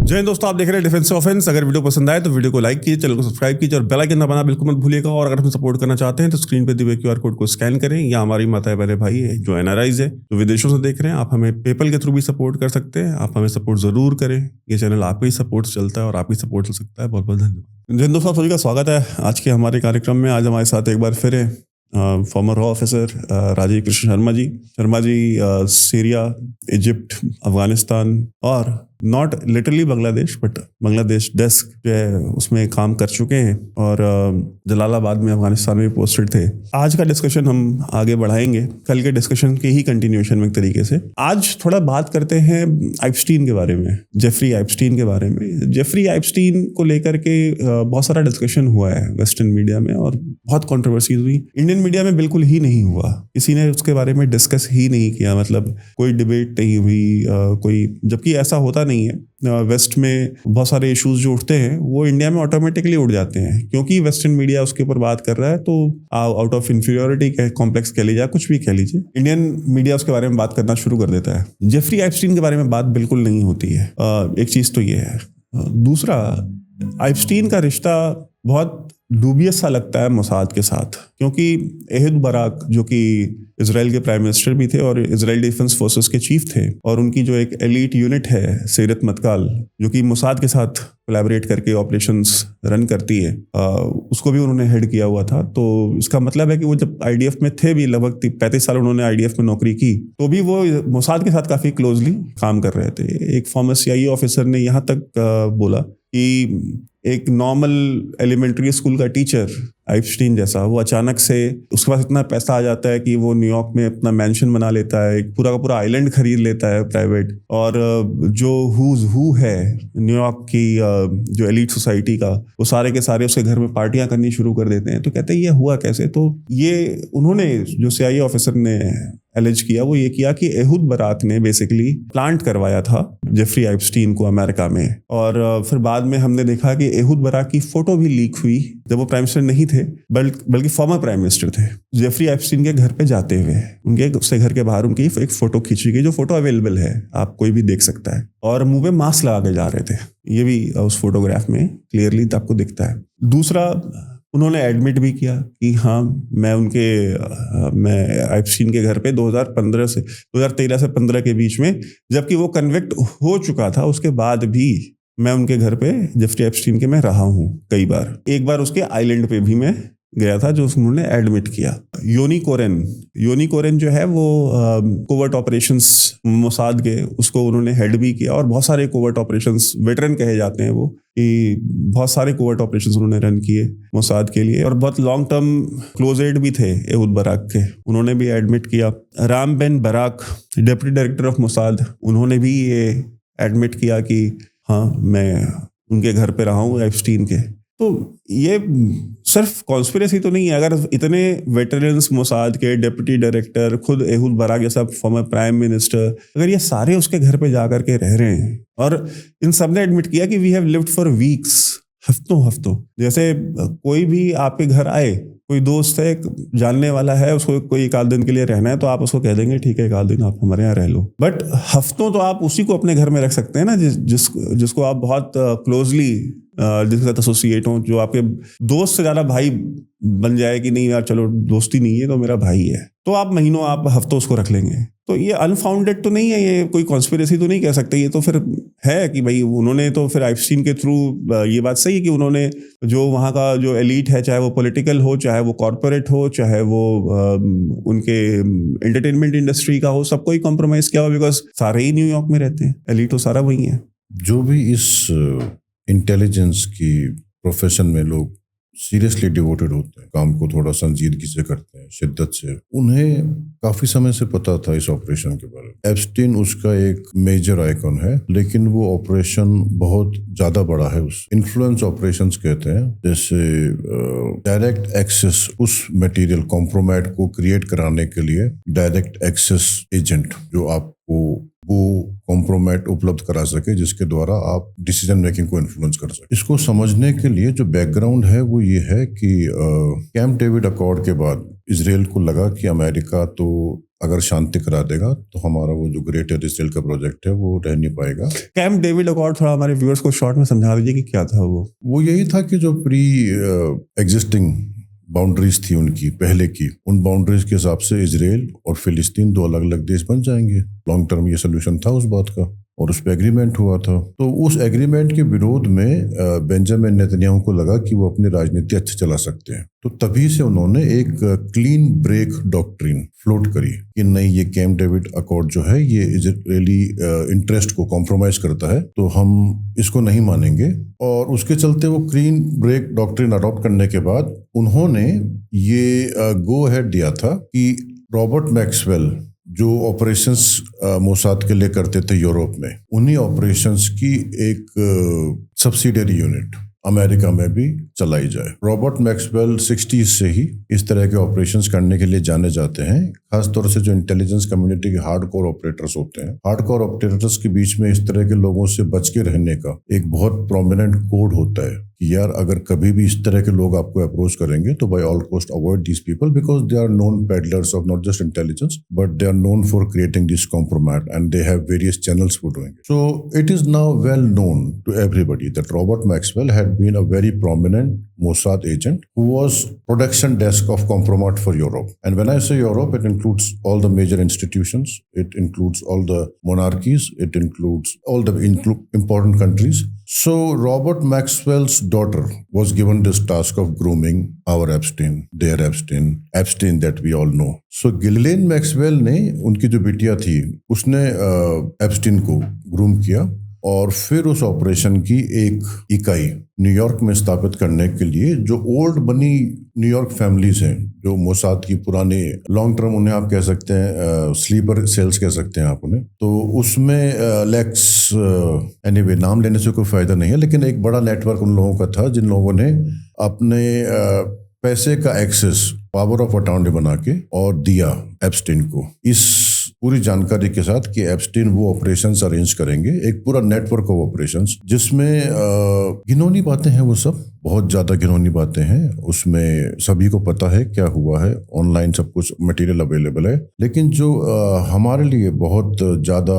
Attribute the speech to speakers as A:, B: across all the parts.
A: जय हिंद दोस्तों, आप देख रहे हैं डिफेंस ऑफेंस। अगर वीडियो पसंद आए तो वीडियो को लाइक कीजिए, चैनल को सब्सक्राइब कीजिए और बेल आइकन दबाना बिल्कुल मत भूलिएगा। और अगर हमें सपोर्ट करना चाहते हैं तो स्क्रीन पे दिए हुए क्यूआर कोड को स्कैन करें, या हमारी माता बहने भाई जो एनआरआईज है, जो विदेशों से देख रहे हैं, आप हमें पेपल के थ्रू भी सपोर्ट कर सकते हैं। आप हमें सपोर्ट जरूर करें, ये चैनल आपके ही सपोर्ट से चलता है और आपकी सपोर्ट चल सकता है। बहुत बहुत धन्यवाद। जय हिंद दोस्तों, आप सभी का स्वागत है आज के हमारे कार्यक्रम में। आज हमारे साथ एक बार फिर है फॉर्मर रॉ officer Rajeev Krishna Sharma ji Syria, Egypt, Afghanistan और not literally Bangladesh but Bangladesh desk जो है उसमें काम कर चुके हैं और जलालाबाद में अफगानिस्तान में पोस्टेड थे। आज का डिस्कशन हम आगे बढ़ाएंगे कल के डिस्कशन के ही कंटिन्यूएशन में एक तरीके से। आज थोड़ा बात करते हैं आइपस्टीन के बारे में, जेफरी आइपस्टीन के बारे में। जेफरी आइपस्टीन को लेकर के बहुत सारा डिस्कशन हुआ है वेस्टर्न मीडिया में और बहुत कंट्रोवर्सीज हुई। इंडियन मीडिया में बिल्कुल ही नहीं हुआ, किसी ने उसके बारे में डिस्कस ही नहीं किया, मतलब कोई डिबेट नहीं हुई कोई, जबकि ऐसा होता नहीं है। वेस्ट में बहुत सारे इश्यूज जो उठते हैं वो इंडिया में ऑटोमेटिकली उठ जाते हैं, क्योंकि वेस्टर्न मीडिया उसके ऊपर बात कर रहा है। तो आउट ऑफ इंफीरियोरिटी कॉम्प्लेक्स कह लीजिए, कुछ भी कह लीजिए, इंडियन मीडिया उसके बारे में बात करना शुरू कर देता है। जेफरी आइपस्टीन के बारे में बात बिल्कुल नहीं होती है। एक चीज तो ये है। दूसरा, आइपस्टीन का रिश्ता बहुत डूबियस सा लगता है मोसाद के साथ, क्योंकि एहद बराक जो कि इजराइल के प्राइम मिनिस्टर भी थे और इजराइल डिफेंस फोर्सेस के चीफ थे, और उनकी जो एक एलीट यूनिट है सीरत मतकाल जो कि मोसाद के साथ कोलैबोरेट करके ऑपरेशंस रन करती है, उसको भी उन्होंने हेड किया हुआ था। तो इसका मतलब है कि वो जब आईडीएफ में थे भी, लगभग 35 साल उन्होंने आईडीएफ में नौकरी की, तो भी वो मोसाद के साथ काफी क्लोजली काम कर रहे थे। एक फॉर्मर सीआईए ऑफिसर ने यहाँ तक बोला कि एक नॉर्मल एलिमेंट्री स्कूल का टीचर आइपस्टीन जैसा, वो अचानक से उसके पास इतना पैसा आ जाता है कि वो न्यूयॉर्क में अपना मैंशन बना लेता है, एक पूरा का पूरा आइलैंड खरीद लेता है प्राइवेट, और जो हू है न्यूयॉर्क की जो एलीट सोसाइटी का, वो सारे के सारे उसके घर में पार्टियां करनी शुरू कर देते हैं। तो कहते हैं ये हुआ कैसे? तो ये उन्होंने जो सीआईए ऑफिसर ने एलिज किया वो ये किया कि एहूद बराक ने बेसिकली प्लांट करवाया था जेफरी आइपस्टीन को अमेरिका में। और फिर बाद में हमने देखा कि एहूद बराक की फोटो भी लीक हुई जब वो प्राइम मिनिस्टर नहीं थे, बल्कि फॉर्मर प्राइम मिनिस्टर थे। जेफरी आइपस्टीन के घर पे जाते हुए उनके उसके घर के बाहर उनकी एक फोटो खींची गई, जो फोटो अवेलेबल है, आप कोई भी देख सकता है, और मुंह पे मास्क लगा के जा रहे थे। ये भी उस फोटोग्राफ में क्लियरली आपको दिखता है। दूसरा, उन्होंने एडमिट भी किया कि हाँ मैं आइपस्टीन के घर पे 2013 से 15 के बीच में, जबकि वो कन्विक्ट हो चुका था, उसके बाद भी मैं उनके घर पे जेफरी आइपस्टीन के मैं रहा हूँ कई बार। एक बार उसके आइलैंड पे भी मैं गया था, जो उन्होंने एडमिट किया। योनी कोरेन जो है वो कोवर्ट ऑपरेशंस मोसाद के, उसको उन्होंने हेड भी किया, और बहुत सारे कोवर्ट ऑपरेशंस, वेटरन कहे जाते हैं वो, कि बहुत सारे कोवर्ट ऑपरेशंस उन्होंने रन किए मोसाद के लिए, और बहुत लॉन्ग टर्म क्लोज एड भी थे एहूद बराक के, उन्होंने भी एडमिट किया। Ram Ben Barak, deputy director of Mossad, उन्होंने भी ये एडमिट किया कि हाँ मैं उनके घर पे रहा हूँ आइपस्टीन के। तो ये सिर्फ कॉन्स्पिरेसी तो नहीं है। अगर इतने वेटरन्स मोसाद के, डिप्टी डायरेक्टर, खुद एहूद बराक जैसा फॉर्मर प्राइम मिनिस्टर, अगर ये सारे उसके घर पे जा करके रह रहे हैं, और इन सब ने एडमिट किया कि we have lived for weeks, हफ्तों, जैसे कोई भी आपके घर आए, कोई दोस्त है, जानने वाला है, उसको कोई एक आध दिन के लिए रहना है, तो आप उसको कह देंगे ठीक है एक आध दिन आप हमारे यहाँ रह लो। बट हफ्तों तो आप उसी को अपने घर में रख सकते हैं ना, जिसको आप बहुत क्लोजली जिसके साथ एसोसिएट हो, जो आपके दोस्त से ज्यादा भाई बन जाए कि नहीं यार चलो दोस्ती नहीं है तो मेरा भाई है, तो आप महीनों, आप हफ्तों उसको रख लेंगे। तो ये अनफाउंडेड तो नहीं है, ये कोई कॉन्स्पिरेसी तो नहीं कह सकते। ये तो फिर है कि भाई उन्होंने तो फिर आइपस्टीन के थ्रू, ये बात सही है कि उन्होंने जो वहाँ का जो एलीट है, चाहे वो पॉलिटिकल हो, चाहे वो कॉर्पोरेट हो, चाहे वो उनके एंटरटेनमेंट इंडस्ट्री का हो, सबको ही कॉम्प्रोमाइज किया हुआ, बिकॉज सारे ही न्यूयॉर्क में रहते हैं, एलीट तो सारा वही है।
B: जो भी इस इंटेलिजेंस की प्रोफेशन में लोग सीरियसली डिवोटेड होते हैं, काम को थोड़ा संजीदगी से करते हैं, शिद्दत से, उन्हें काफी समय से पता था इस ऑपरेशन के बारे में। एप्स्टीन उसका एक मेजर आइकॉन है, लेकिन वो ऑपरेशन बहुत ज्यादा बड़ा है। उस इन्फ्लुएंस ऑपरेशंस कहते हैं, जैसे डायरेक्ट एक्सेस उस मटेरियल कॉम्प्रोमाइट को क्रिएट कराने के लिए डायरेक्ट एक्सेस एजेंट जो आपको वो कॉम्प्रोमाइट उपलब्ध करा सके, जिसके द्वारा आप डिसीजन मेकिंग को इन्फ्लुएंस कर सके। इसको समझने के लिए जो बैकग्राउंड है वो ये है कि कैंप डेविड अकॉर्ड के बाद इजराइल को लगा कि अमेरिका तो अगर शांति करा देगा तो हमारा वो जो ग्रेट इजराइल का प्रोजेक्ट है वो रह नहीं पाएगा।
A: कैंप डेविड अकॉर्ड थोड़ा हमारे व्यूअर्स को शॉर्ट में समझा दीजिए कि क्या था वो
B: यही था कि जो प्री एग्जिस्टिंग बाउंड्रीज थी उनकी पहले की, उन बाउंड्रीज के हिसाब से इजराइल और फिलिस्तीन दो अलग अलग देश बन जाएंगे। लॉन्ग टर्म ये सोल्यूशन था उस बात का और उस पर एग्रीमेंट हुआ था। तो उस एग्रीमेंट के विरोध में बेंजामिन नेतन्याहू को लगा कि वो अपनी राजनीति अच्छे चला सकते हैं, तो तभी से उन्होंने एक क्लीन ब्रेक डॉक्ट्रिन फ्लोट करी कि नहीं, ये कैंप डेविड अकॉर्ड जो है ये इजरायली इंटरेस्ट को कॉम्प्रोमाइज करता है, तो हम इसको नहीं मानेंगे। और उसके चलते वो क्लीन ब्रेक डॉक्ट्रिन अडॉप्ट करने के बाद उन्होंने ये गो अहेड दिया था कि रॉबर्ट मैक्सवेल जो ऑपरेशंस मोसाद के लिए करते थे यूरोप में, उन्हीं ऑपरेशंस की एक सब्सिडियरी यूनिट अमेरिका में भी चलाई जाए। रॉबर्ट मैक्सवेल 60s से ही इस तरह के ऑपरेशंस करने के लिए जाने जाते हैं, खासतौर से जो इंटेलिजेंस कम्युनिटी के हार्डकोर ऑपरेटर्स होते हैं। हार्डकोर ऑपरेटर्स के बीच में इस तरह के लोगों से बच के रहने का एक बहुत प्रोमिनेंट कोड होता है कि यार अगर कभी भी इस तरह के लोग आपको अप्रोच करेंगे तो by all cost avoid these people because they are known peddlers of not just intelligence but they are known for creating this compromise and they have various channels for doing it. So it is now well known to everybody that Robert Maxwell had been a very prominent Mossad agent who was production desk of compromat for Europe. And when I say Europe, it includes all the major institutions, it includes all the monarchies, it includes all the important countries. So Robert Maxwell's daughter was given this task of grooming our Epstein, their Epstein that we all know. So Ghislaine Maxwell ने उनकी जो बिटिया थी उसने Epstein को groom किया और फिर उस ऑपरेशन की एक इकाई न्यूयॉर्क में स्थापित करने के लिए जो ओल्ड बनी न्यूयॉर्क फैमिलीज हैं, जो मोसाद की पुरानी लॉन्ग टर्म उन्हें आप कह सकते हैं स्लीपर सेल्स कह सकते हैं आप उन्हें, तो उसमें लेक्स एनीवे नाम लेने से कोई फायदा नहीं है, लेकिन एक बड़ा नेटवर्क उन लोगों का था जिन लोगों ने अपने पैसे का एक्सेस पावर ऑफ अटॉर्नी बना के और दिया एप्स्टीन को इस पूरी जानकारी के साथ कि एप्स्टीन वो ऑपरेशंस अरेंज करेंगे, एक पूरा नेटवर्क ऑफ ऑपरेशंस जिसमें घिनौनी बातें हैं, वो सब बहुत ज़्यादा घिनौनी बातें हैं। उसमें सभी को पता है क्या हुआ है, ऑनलाइन सब कुछ मटेरियल अवेलेबल है, लेकिन जो हमारे लिए बहुत ज़्यादा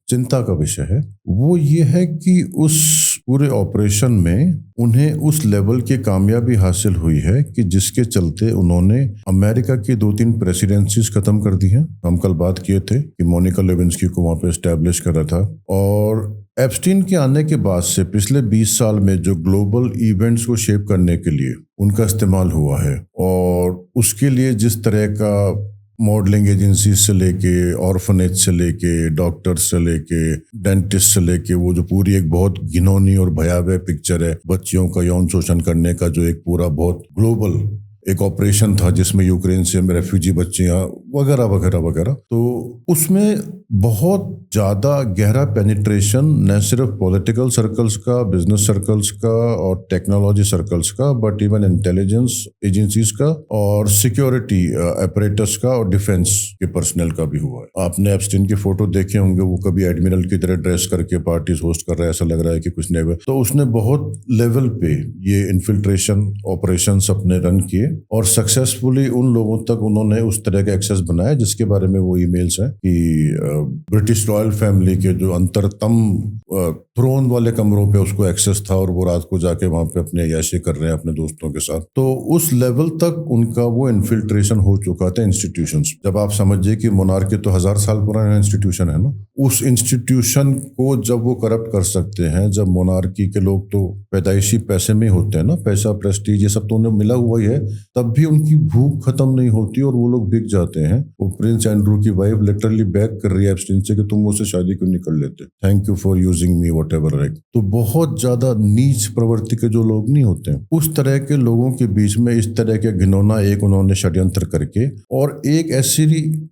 B: चिंता का विषय है वो ये है कि उस पूरे ऑपरेशन में उन्हें उस लेवल की कामयाबी हासिल हुई है कि जिसके चलते उन्होंने अमेरिका की 2-3 प्रेसिडेंसीज खत्म कर दी हैं। हम कल बात किए थे कि मोनिका लेविंस्की को वहाँ पे एस्टैब्लिश करा था, और एप्स्टीन के आने के बाद से पिछले 20 साल में जो ग्लोबल इवेंट्स को शेप करने के लिए उनका इस्तेमाल हुआ है, और उसके लिए जिस तरह का मॉडलिंग एजेंसी से लेके, ऑर्फनेज से लेके, डॉक्टर से लेके, डेंटिस्ट से लेके, वो जो पूरी एक बहुत घिनौनी और भयावह पिक्चर है बच्चियों का यौन शोषण करने का, जो एक पूरा बहुत ग्लोबल एक ऑपरेशन था जिसमें यूक्रेन से रेफ्यूजी बच्चियां वगैरह वगैरह वगैरह, तो उसमें बहुत ज़्यादा गहरा पेनिट्रेशन न सिर्फ पॉलिटिकल सर्कल्स का, बिजनेस सर्कल्स का और टेक्नोलॉजी सर्कल्स का, बट इवन इंटेलिजेंस एजेंसीज का और सिक्योरिटी अपरेटस का और डिफेंस के पर्सनल का भी हुआ है। आपने एप्स्टीन की फोटो देखे होंगे, वो कभी एडमिरल की तरह ड्रेस करके पार्टीज होस्ट कर रहा है, ऐसा लग रहा है कि कुछ नहीं। तो उसने बहुत लेवल पे ये इन्फिल्ट्रेशन ऑपरेशंस अपने रन किए और सक्सेसफुली उन लोगों तक उन्होंने उस तरह का एक्सेस बनाया जिसके बारे में वो ईमेल्स हैं कि ब्रिटिश रॉयल फैमिली के जो अंतरतम थ्रोन वाले कमरों पे उसको एक्सेस था और वो रात को जाके वहां पे अपने अय्याशी कर रहे हैं अपने दोस्तों के साथ। तो उस लेवल तक उनका वो इन्फिल्ट्रेशन हो चुका था इंस्टीट्यूशंस। जब आप समझिए कि मोनार्की तो 1000 साल पुराना इंस्टीट्यूशन है ना, उस इंस्टीट्यूशन को जब वो करप्ट कर सकते हैं, जब मोनार्की के लोग तो पैदाइशी पैसे में होते हैं ना, पैसा प्रेस्टीज ये सब तो उन्हें मिला हुआ ही है, तब भी उनकी भूख खत्म नहीं होती और वो लोग बिक जाते हैं। वो प्रिंस एंड्रू की वाइफ लिटरली बैक कर रही है एप्स्टीन से कि तुम मुझसे शादी क्यों नहीं कर लेते, thank you for using me whatever right. तो बहुत ज्यादा नीच प्रवृत्ति के जो लोग नहीं होते हैं, उस तरह के लोगों के बीच में इस तरह के घिनौना एक उन्होंने षड्यंत्र करके, और एक ऐसी,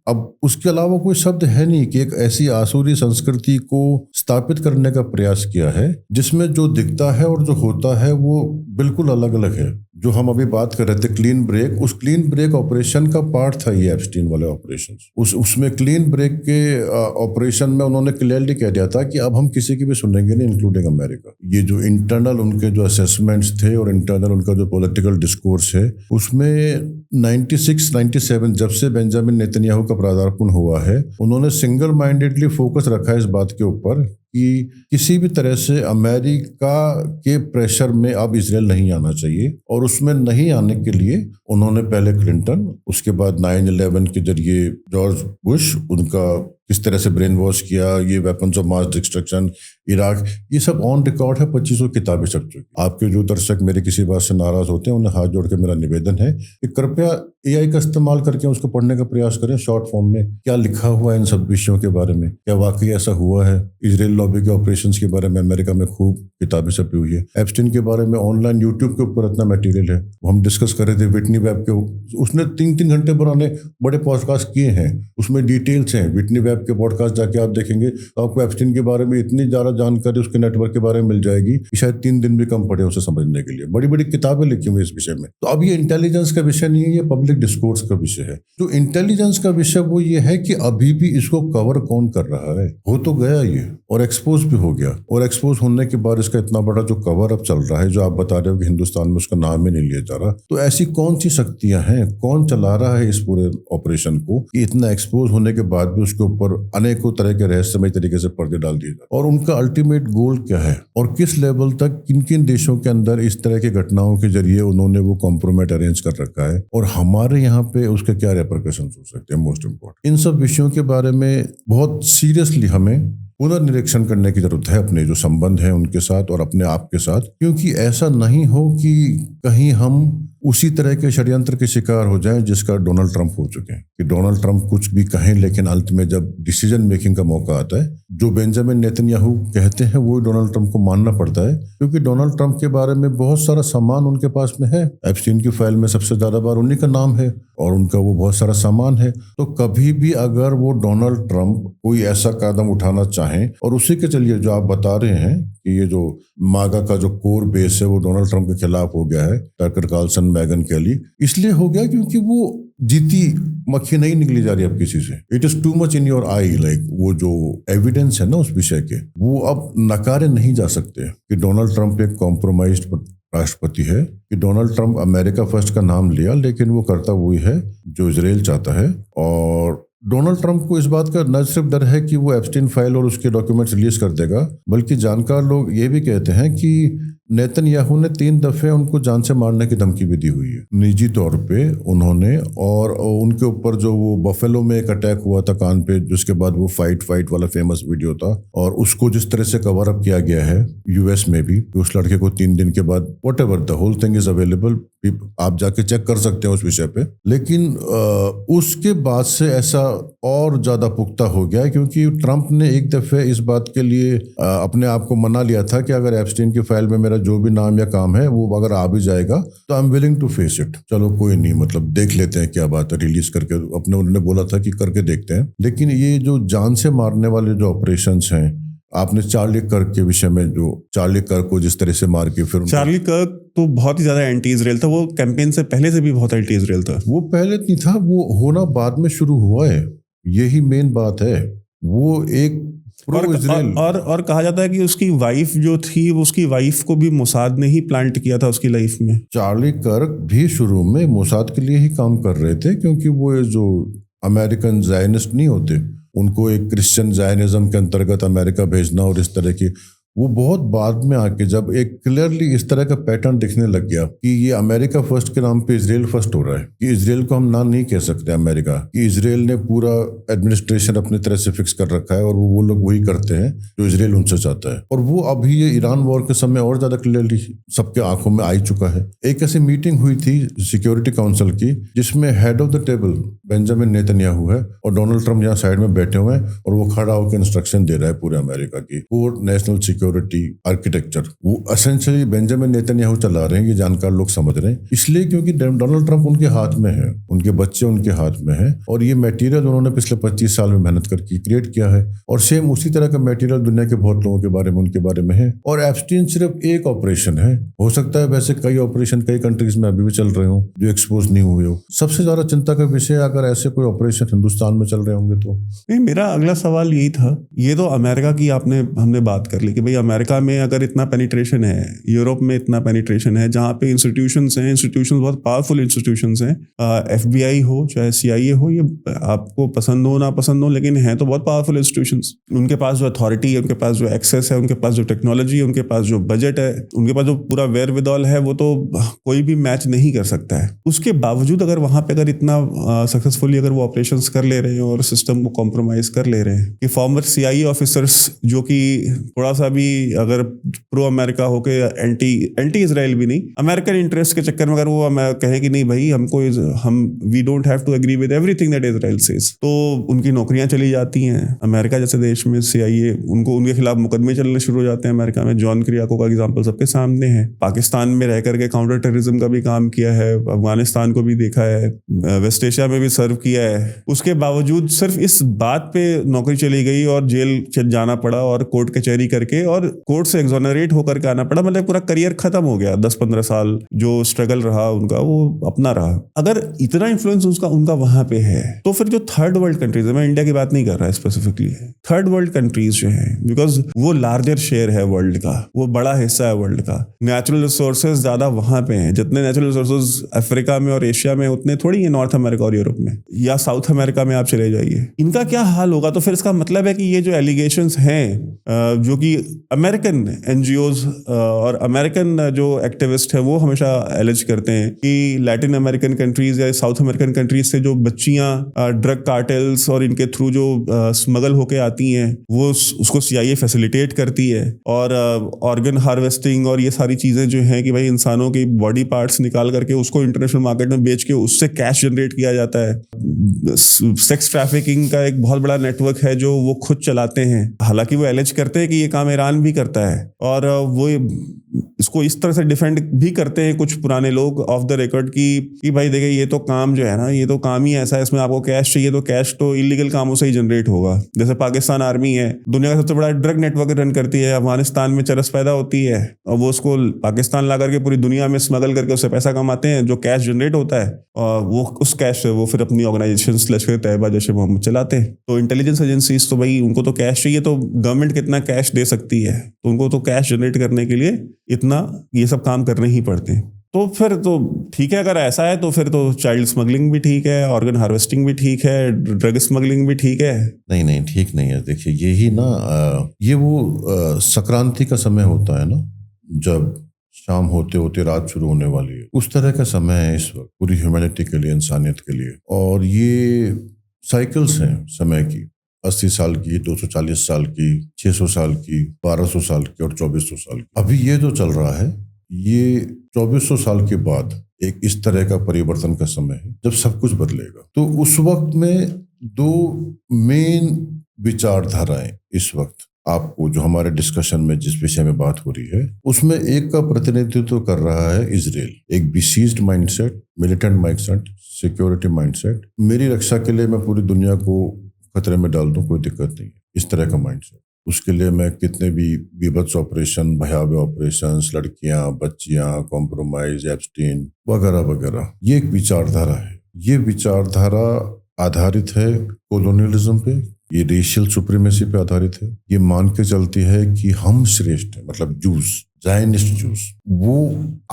B: अब उसके अलावा कोई शब्द है नहीं कि एक ऐसी आसुरी संस्कृति को स्थापित करने का प्रयास किया है जिसमें जो दिखता है और जो होता है वो बिल्कुल अलग अलग है। जो हम अभी बात कर रहे थे क्लीन ब्रेक, उस क्लीन ब्रेक ऑपरेशन का पार्ट था ये एप्स्टीन वाले ऑपरेशन। उसमें क्लीन ब्रेक के ऑपरेशन में उन्होंने क्लियरली कह दिया था कि अब हम किसी की भी सुनेंगे नहीं, इंक्लूडिंग अमेरिका। ये जो इंटरनल उनके जो असेसमेंट्स थे और इंटरनल उनका जो पॉलिटिकल डिस्कोर्स है, उसमें 96-97 जब से बेंजामिन नेतन्याहू का पदार्पण हुआ है, उन्होंने सिंगल माइंडेडली फोकस रखा है इस बात के ऊपर कि किसी भी तरह से अमेरिका के प्रेशर में अब इजराइल नहीं आना चाहिए। और उसमें नहीं आने के लिए उन्होंने पहले क्लिंटन, उसके बाद 9/11 के जरिए जॉर्ज बुश, उनका किस तरह से ब्रेन वॉश किया, ये weapons of mass destruction, Iraq, ये सब ऑन रिकॉर्ड है, 2500 किताबें छप चुकी। आपके जो दर्शक मेरे किसी बात से नाराज होते हैं, उन्हें हाथ जोड़ के मेरा निवेदन है कि कृपया AI का इस्तेमाल करके उसको पढ़ने का प्रयास करें शॉर्ट फॉर्म में, क्या लिखा हुआ है इन सब विषयों के बारे में, क्या वाकई ऐसा हुआ है। इजराइल लॉबी के ऑपरेशंस के बारे में अमेरिका में खूब किताबें छपी हुई है। एप्स्टीन के बारे में ऑनलाइन यूट्यूब के ऊपर इतना मटेरियल है। हम डिस्कस कर रहे थे विटनी वेब के, उसने 3-3 घंटे पुराने बड़े पॉडकास्ट किए हैं, उसमें डिटेल्स हैं। विटनी वेब के पॉडकास्ट जाके आप देखेंगे तो आपको एप्स्टीन के बारे में इतनी ज़्यादा जानकारी उसके नेटवर्क के बारे में मिल जाएगी कि शायद 3 दिन भी कम पड़े उसे समझने के लिए। बड़ी बड़ी किताबें लिखी हुई इस विषय में। तो अब ये इंटेलिजेंस का विषय नहीं है, ये पब्लिक डिस्कोर्स का विषय है। जो इंटेलिजेंस का विषय वो ये है कि अभी भी इसको कवर कौन कर रहा है। हो तो गया ये और एक्सपोज भी हो गया, और एक्सपोज होने के बाद इसका इतना बड़ा जो कवर अप चल रहा है, जो आप बता रहे हो कि हिंदुस्तान में उसका नाम ही नहीं लिया जा रहा, तो ऐसी कौन सी शक्तियां हैं, कौन चला रहा है इस पूरे ऑपरेशन को कि इतना एक्सपोज होने के बाद भी उसके ऊपर अनेकों तरह के रहस्यमय तरीके से पर्दे डाल दिए जाते, और उनका अल्टीमेट गोल क्या है और किस लेवल तक किन किन देशों के अंदर इस तरह की घटनाओं के जरिए उन्होंने वो कॉम्प्रोमाइज अरेंज कर रखा है, और हमारे यहाँ पे उसके क्या रेपरकशन हो सकते हैं। मोस्ट इम्पोर्टेंट इन सब विषयों के बारे में बहुत सीरियसली हमें पुनर्निरीक्षण करने की जरूरत है, अपने जो संबंध है उनके साथ और अपने आप के साथ, क्योंकि ऐसा नहीं हो कि कहीं हम उसी तरह के षड्यंत्र के शिकार हो जाएं जिसका डोनाल्ड ट्रंप हो चुके हैं। कि डोनाल्ड ट्रंप कुछ भी कहें, लेकिन अंत में जब डिसीजन मेकिंग का मौका आता है, जो बेंजामिन नेतन्याहू कहते हैं वो डोनाल्ड ट्रंप को मानना पड़ता है, क्योंकि डोनाल्ड ट्रंप के बारे में बहुत सारा सामान उनके पास में है। एप्स्टीन की फाइल में सबसे ज्यादा बार उन्हीं का नाम है और उनका वो बहुत सारा सामान है। तो कभी भी अगर वो डोनाल्ड ट्रंप कोई ऐसा कदम उठाना चाहें, और उसी के चलिए जो आप बता रहे हैं कि ये जो मागा का जो कोर बेस है वो डोनाल्ड ट्रंप के खिलाफ हो गया है, टकर कार्लसन, मैगन केली, इसलिए हो गया क्योंकि वो जीती मक्खी नहीं निकली जा रही अब किसी से। It is too much in your I, like वो जो एविडेंस है ना उस विषय के, वो अब नकारे नहीं जा सकते कि डोनाल्ड ट्रंप एक कॉम्प्रोमाइज्ड राष्ट्रपति है, कि डोनाल्ड ट्रंप अमेरिका फर्स्ट का नाम लिया, लेकिन वो करता वही है जो इजराइल चाहता है। और डोनाल्ड ट्रंप को इस बात का न सिर्फ डर है कि वो एप्स्टीन फाइल और उसके डॉक्यूमेंट्स रिलीज कर देगा, बल्कि जानकार लोग ये भी कहते हैं कि नेतन्याहू ने 3 दफे उनको जान से मारने की धमकी भी दी हुई है निजी तौर पे उन्होंने। और उनके ऊपर जो वो बफेलो में एक अटैक हुआ था कान पे, जिसके बाद वो फाइट वाला फेमस वीडियो था, और उसको जिस तरह से कवर अप किया गया है यूएस में भी, उस लड़के को 3 दिन के बाद, whatever the whole thing is available, आप जाके चेक कर सकते हैं उस विषय पे। लेकिन उसके बाद से ऐसा और ज्यादा पुख्ता हो गया, क्योंकि ट्रंप ने एक दफे इस बात के लिए अपने आप को मना लिया था कि अगर एप्स्टीन की फाइल में मेरा जो भी नाम या काम है वो अगर आ भी जाएगा तो I am willing to face it. चलो कोई नहीं, मतलब देख लेते हैं क्या बात है, रिलीज करके अपने उन्होंने बोला था कि करके देखते हैं। लेकिन ये जो जान से मारने वाले जो ऑपरेशंस हैं, आपने चार्ली कर्क के विषय में, जो चार्ली कर्क को जिस तरह से मार के फिर
A: चार्ली कर्क तो बहुत ही ज्यादा एंटी इजराइल था, वो कैंपेन से पहले से भी बहुत एंटी इजराइल था।
B: वो पहले नहीं था, वो होना बाद में शुरू हुआ है, यही मेन बात है। वो एक
A: और कहा जाता है कि उसकी वाइफ जो थी, उसकी वाइफ को भी मोसाद ने ही प्लांट किया था उसकी लाइफ में।
B: चार्ली कर्क भी शुरू में मोसाद के लिए ही काम कर रहे थे, क्योंकि वो जो अमेरिकन जायनिस्ट नहीं होते, उनको एक क्रिश्चियन जायनिज्म के अंतर्गत अमेरिका भेजना और इस तरह की, वो बहुत बाद में आके जब एक क्लियरली इस तरह का पैटर्न दिखने लग गया कि ये अमेरिका फर्स्ट के नाम पे इजराइल फर्स्ट हो रहा है, कि इजराइल को हम ना नहीं कह सकते अमेरिका, कि इजराइल ने पूरा एडमिनिस्ट्रेशन अपनी तरह से फिक्स कर रखा है और वो लोग वही करते हैं जो इजराइल उनसे चाहता है। और वो अभी ये ईरान वॉर के समय और ज्यादा क्लियरली सबके आंखों में आ चुका है। एक ऐसी मीटिंग हुई थी सिक्योरिटी काउंसिल की, जिसमें head of the table Benjamin Netanyahu है और डोनाल्ड ट्रंप यहाँ साइड में बैठे हुए हैं, और वो खड़ा होकर इंस्ट्रक्शन दे रहा है पूरे अमेरिका की, कोर नेशनल सिक्योरिटी आर्किटेक्चर वो एसेंशियली बेंजामिन नेतन्याहू चला रहे हैं, ये जानकार लोग समझ रहे हैं। इसलिए क्योंकि डोनाल्ड ट्रंप उनके हाथ में है, उनके बच्चे उनके हाथ में है, और ये मटेरियल उन्होंने पिछले 25 साल में मेहनत करके क्रिएट किया है, और सेम उसी तरह का मटेरियल दुनिया के बहुत लोगों के बारे में उनके बारे में है। और एप्स्टीन सिर्फ एक ऑपरेशन है, हो सकता है वैसे कई ऑपरेशन कई कंट्रीज में अभी भी चल रहे हो जो एक्सपोज नहीं हुए हो। सबसे ज्यादा चिंता का विषय अगर ऐसे कोई ऑपरेशन हिंदुस्तान में चल रहे होंगे तो।
A: नहीं, मेरा अगला सवाल यही था, ये तो अमेरिका की हमने बात कर ली कि भाई अमेरिका में अगर इतना पेनिट्रेशन है, यूरोप में इतना पेनिट्रेशन है, जहाँ पे इंस्टीट्यूशंस बहुत पावरफुल इंस्टीट्यूशंस हैं, FBI हो चाहे CIA हो, ये आपको पसंद हो ना पसंद हो, लेकिन है तो बहुत पावरफुल इंस्टीट्यूशंस। उनके पास जो अथॉरिटी है, उनके पास जो एक्सेस है, उनके पास जो टेक्नोलॉजी है, उनके पास जो बजट है, उनके पास जो पूरा वेयर विदॉल है, वो तो कोई भी मैच नहीं कर सकता है। उसके बावजूद अगर वहां पे अगर इतना सक्सेसफुली अगर वो ऑपरेशंस कर ले रहे हैं और सिस्टम को कॉम्प्रोमाइज कर ले रहे हैं कि फॉर्मर CIA ऑफिसर्स जो कि थोड़ा सा भी अगर प्रो अमेरिका होके एंटी इजराइल भी नहीं, अमेरिकन इंटरेस्ट के चक्कर में अगर वो कहें कि नहीं भाई हम we don't have to agree with everything that Israel says, तो उनकी नौकरियां चली जाती हैं। अमेरिका जैसे देश में CIA उनके खिलाफ मुकदमे चलने शुरू हो जाते हैं। अमेरिका में जॉन क्रियाको का एग्जाम्पल सबके सामने है। पाकिस्तान में रह करके काउंटर टेररिज्म का भी काम किया है, अफगानिस्तान को भी देखा है, वेस्ट एशिया में भी सर्व किया है। उसके बावजूद सिर्फ इस बात पे नौकरी चली गई और जेल जाना पड़ा और कोर्ट कचहरी करके और कोर्ट से एक्सोनरेट होकर के आना पड़ा, मतलब पूरा करियर खत्म हो गया। 10-15 साल जो स्ट्रगल रहा उनका वो अपना रहा। अगर इतना इन्फ्लुएंस उनका वहां पे है, तो फिर जो थर्ड वर्ल्ड कंट्रीज है, मैं इंडिया की बात नहीं कर रहा स्पेसिफिकली, थर्ड वर्ल्ड कंट्रीज जो है, बिकॉज वो लार्जर शेयर है वर्ल्ड का, वो बड़ा हिस्सा है वर्ल्ड का, नेचुरल रिसोर्सेज ज्यादा वहां पे हैं। जितने नेचुरल रिसोर्सेज अफ्रीका में और एशिया में उतने थोड़ी है नॉर्थ अमेरिका और यूरोप में या साउथ अमेरिका में आप चले जाइए। इनका क्या हाल होगा? तो फिर इसका मतलब है कि ये जो एलिगेशंस हैं जो कि अमेरिकन NGOs और अमेरिकन जो एक्टिविस्ट है वो हमेशा एलिज करते हैं कि लैटिन अमेरिकन कंट्रीज या साउथ अमेरिकन कंट्रीज से जो बच्चियां ड्रग कार्टेल्स और इनके थ्रू जो स्मगल होके आती हैं वो उसको CIA फैसिलिटेट करती है, और ऑर्गन हार्वेस्टिंग और ये सारी चीजें जो हैं कि भाई इंसानों की बॉडी पार्ट्स निकाल करके उसको इंटरनेशनल मार्केट में बेच के उससे कैश जनरेट किया जाता है। सेक्स ट्रैफिकिंग का एक बहुत बड़ा नेटवर्क है जो वो खुद चलाते हैं। हालांकि वो एलिज करते हैं कि ये काम ईरान भी करता है, और वो इसको इस तरह से डिफेंड भी करते हैं कुछ पुराने लोग ऑफ द रिकॉर्ड कि भाई देखिए ये तो काम जो है ना, ये तो काम ही ऐसा है, इसमें आपको कैश चाहिए तो कैश तो इलीगल कामों से ही जनरेट होगा। जैसे पाकिस्तान आर्मी है, दुनिया का सबसे बड़ा ड्रग नेटवर्क रन करती है। अफगानिस्तान में चरस पैदा होती है और वो उसको पाकिस्तान ला करके पूरी दुनिया में स्मगल करके उससे पैसा कमाते हैं। जो कैश जनरेट होता है और वो उस कैश से वो फिर अपनी ऑर्गेनाइजेशन लश्कर तैयबा जैसे मोहम्मद चलाते हैं। तो इंटेलिजेंस एजेंसीज तो भाई उनको तो कैश चाहिए, तो गवर्नमेंट कितना कैश दे सकती है, तो उनको तो कैश जनरेट करने के लिए इतना ये सब काम करने ही पड़ते हैं। तो फिर तो ठीक है, अगर ऐसा है तो फिर तो चाइल्ड स्मगलिंग भी ठीक है, ऑर्गन हार्वेस्टिंग भी ठीक है, ड्रग स्मगलिंग भी ठीक है।
B: नहीं ठीक नहीं है। देखिए यही ना ये वो संक्रांति का समय होता है ना, जब शाम होते होते रात शुरू होने वाली है, उस तरह का समय है इस वक्त पूरी ह्यूमैनिटी के लिए, इंसानियत के लिए। और ये साइकिल्स हैं समय की, 80 साल की, 240 साल की, 600 साल की, 1200 साल की और 2400 साल की। अभी ये जो चल रहा है ये 2400 साल के बाद एक इस तरह का परिवर्तन का समय है जब सब कुछ बदलेगा। तो उस वक्त में दो मेन विचारधाराएं इस वक्त आपको जो हमारे डिस्कशन में जिस विषय में बात हो रही है उसमें एक का प्रतिनिधित्व कर रहा है इजराइल। एक besieged mindset, militant mindset, security mindset, मेरी रक्षा के लिए मैं पूरी दुनिया को खतरे में डाल दूं, कोई दिक्कत नहीं, इस तरह का माइंडसेट। उसके लिए मैं कितने भी विभत्स ऑपरेशन, भयावह ऑपरेशंस, लड़कियां, बच्चियां, कॉम्प्रोमाइज, एप्स्टीन वगैरह वगैरह, ये एक विचारधारा है। ये विचारधारा आधारित है कोलोनियलिज्म पे, ये रेशियल सुप्रीमेसी पे आधारित है। ये मान के चलती है कि हम श्रेष्ठ हैं, मतलब जूस, जायनिस्ट जूस, वो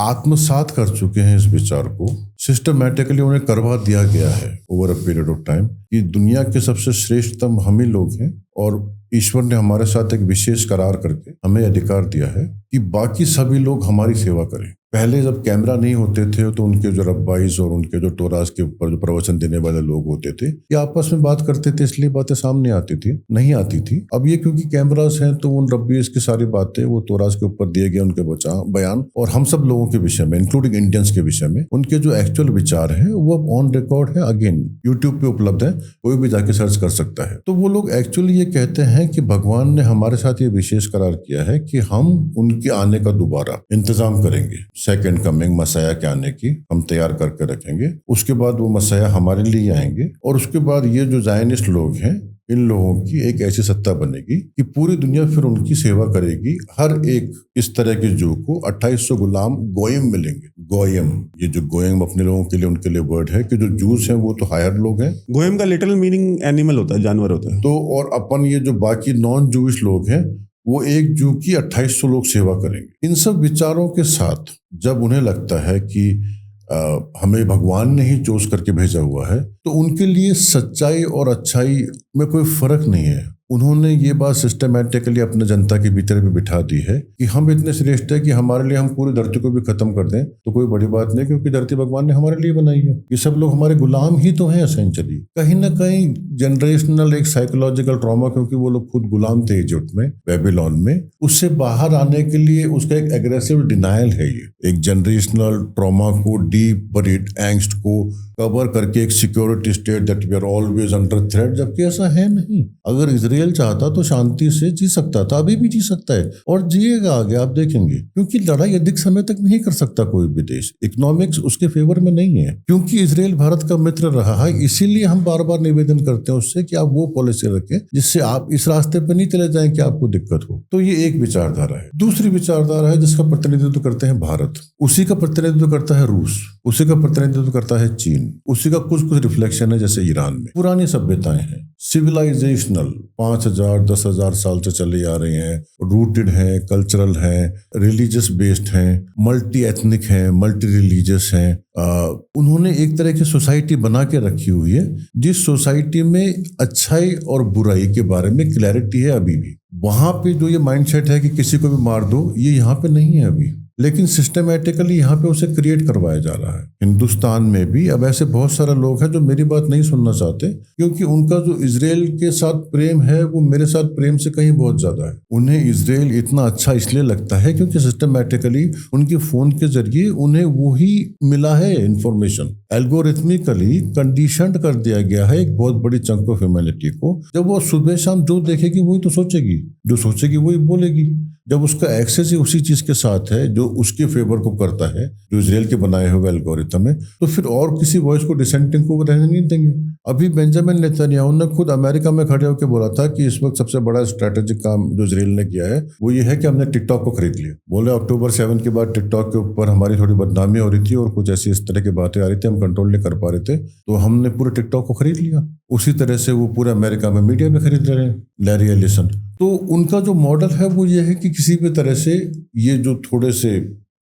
B: आत्मसात कर चुके हैं इस विचार को। सिस्टमैटिकली उन्हें करवा दिया गया है over a period of time कि दुनिया के सबसे श्रेष्ठतम हम ही लोग हैं, और ईश्वर ने हमारे साथ एक विशेष करार करके हमें अधिकार दिया है कि बाकी सभी लोग हमारी सेवा करें। पहले जब कैमरा नहीं होते थे तो उनके जो रब्बाइज और उनके जो टोरास के ऊपर जो प्रवचन देने वाले लोग होते थे ये आपस में बात करते थे, इसलिए बातें सामने आती थी, नहीं आती थी। अब ये क्योंकि कैमरास हैं तो उन रब्बीज की सारी बातें वो टोरास के ऊपर दिए गए उनके बयान और हम सब लोगों के विषय में, इंक्लूडिंग इंडियंस के विषय में, उनके जो एक्चुअल विचार है वो अब ऑन रिकॉर्ड है। अगेन यूट्यूब पे उपलब्ध है, कोई भी जाके सर्च कर सकता है। तो वो लोग एक्चुअली ये कहते हैं कि भगवान ने हमारे साथ ये विशेष करार किया है कि हम उनके आने का दोबारा इंतजाम करेंगे, सेकेंड कमिंग मसाया के आने की हम तैयार करके रखेंगे। उसके बाद वो मसाया हमारे लिए आएंगे और उसके बाद ये जो जायनिस्ट लोग हैं इन लोगों की एक ऐसी सत्ता बनेगी कि पूरी दुनिया फिर उनकी सेवा करेगी। हर एक इस तरह के जू को 2800 गुलाम गोयम मिलेंगे। गोयम, ये जो गोयम अपने लोगों के लिए उनके लिए वर्ड है कि जो जूस हैं वो तो हायर लोग हैं।
A: गोयम का लिटरल मीनिंग एनिमल होता है, जानवर होता है।
B: तो और अपन ये जो बाकी नॉन जूइश लोग हैं वो एक जू की 2800 लोग सेवा करेंगे। इन सब विचारों के साथ जब उन्हें लगता है कि हमें भगवान ने ही चूज करके भेजा हुआ है तो उनके लिए सच्चाई और अच्छाई में कोई फर्क नहीं है। उन्होंने ये बात सिस्टमैटिकली अपने जनता के भीतर भी बिठा दी है कि हम इतने श्रेष्ठ है कि हमारे लिए हम पूरी धरती को भी खत्म कर दें तो कोई बड़ी बात नहीं, क्योंकि धरती भगवान ने हमारे लिए बनाई है। ये सब लोग हमारे गुलाम ही तो हैं एसेंशियली। कहीं ना कहीं जनरेशनल एक साइकोलॉजिकल ट्रॉमा, क्योंकि वो लोग खुद गुलाम थे इजिप्ट में, बेबीलोन में, उससे बाहर आने के लिए उसका एक एग्रेसिव डिनायल है। ये एक जनरेशनल ट्रॉमा को, डीप बरीड एंग्स्ट को कवर करके एक security state that we are always under threat, जबकि ऐसा है नहीं। अगर इजराइल चाहता तो शांति से जी सकता था, अभी भी जी सकता है और जिएगा आगे, आप देखेंगे। क्योंकि लड़ाई अधिक समय तक नहीं कर सकता कोई भी देश, इकोनॉमिक्स उसके फेवर में नहीं है। क्योंकि इजराइल भारत का मित्र रहा है, इसीलिए हम बार बार निवेदन करते हैं उससे कि आप वो पॉलिसी रखें जिससे आप इस रास्ते पर नहीं चले जाएं कि आपको दिक्कत हो। तो ये एक विचारधारा है। दूसरी विचारधारा है जिसका प्रतिनिधित्व करते हैं भारत, उसी का प्रतिनिधित्व करता है रूस, उसी का प्रतिनिधित्व करता है चीन, उसी का कुछ कुछ रिफ्लेक्शन है जैसे ईरान में। पुरानी सभ्यताएं हैं, सिविलाइजेशनल 5000 10,000 साल से चले आ रही हैं, रूटेड हैं, कल्चरल हैं, रिलीजियस बेस्ड हैं, मल्टी एथनिक हैं, मल्टी रिलीजियस हैं। उन्होंने एक तरह की सोसाइटी बना के रखी हुई है जिस सोसाइटी में अच्छाई और बुराई के बारे में क्लैरिटी है। अभी भी वहां पे जो ये माइंडसेट है कि किसी को भी मार दो, ये यहाँ पे नहीं है अभी, लेकिन सिस्टमैटिकली यहाँ पे उसे क्रिएट करवाया जा रहा है। हिंदुस्तान में भी अब ऐसे बहुत सारे लोग हैं जो मेरी बात नहीं सुनना चाहते, क्योंकि उनका जो इजराइल के साथ प्रेम है वो मेरे साथ प्रेम से कहीं बहुत ज्यादा है। उन्हें इजराइल इतना अच्छा इसलिए लगता है क्योंकि सिस्टमैटिकली उनके फोन के जरिए उन्हें वही मिला है इंफॉर्मेशन। एल्गोरिथमिकली कंडीशनड कर दिया गया है एक बहुत बड़ी चंक ऑफ ह्यूमैनिटी को। जब वो सुबह शाम जो देखेगी वही तो सोचेगी, जो सोचेगी वही बोलेगी। जब उसका एक्सेस ही उसी चीज के साथ है जो उसके फेवर को करता है, जो इजराइल के बनाए हुए एल्गोरिथम है, तो फिर और किसी वॉइस को डिसेंटिंग को रहने नहीं देंगे। अभी बेंजामिन नेतन्याहू ने खुद अमेरिका में खड़े होकर बोला था कि इस वक्त सबसे बड़ा स्ट्रैटेजिक काम जो इजराइल ने किया है वो ये है कि हमने टिकटॉक को खरीद लिया। बोले अक्टूबर 7 के बाद टिकटॉक के ऊपर हमारी थोड़ी बदनामी हो रही थी और कुछ ऐसी इस तरह की बातें आ रही थी, हम कंट्रोल नहीं कर पा रहे थे, तो हमने पूरे टिकटॉक को खरीद लिया। उसी तरह से वो पूरे अमेरिका में मीडिया में खरीद रहे हैं, लैरी एलिसन। तो उनका जो मॉडल है वो ये है कि किसी भी तरह से ये जो थोड़े से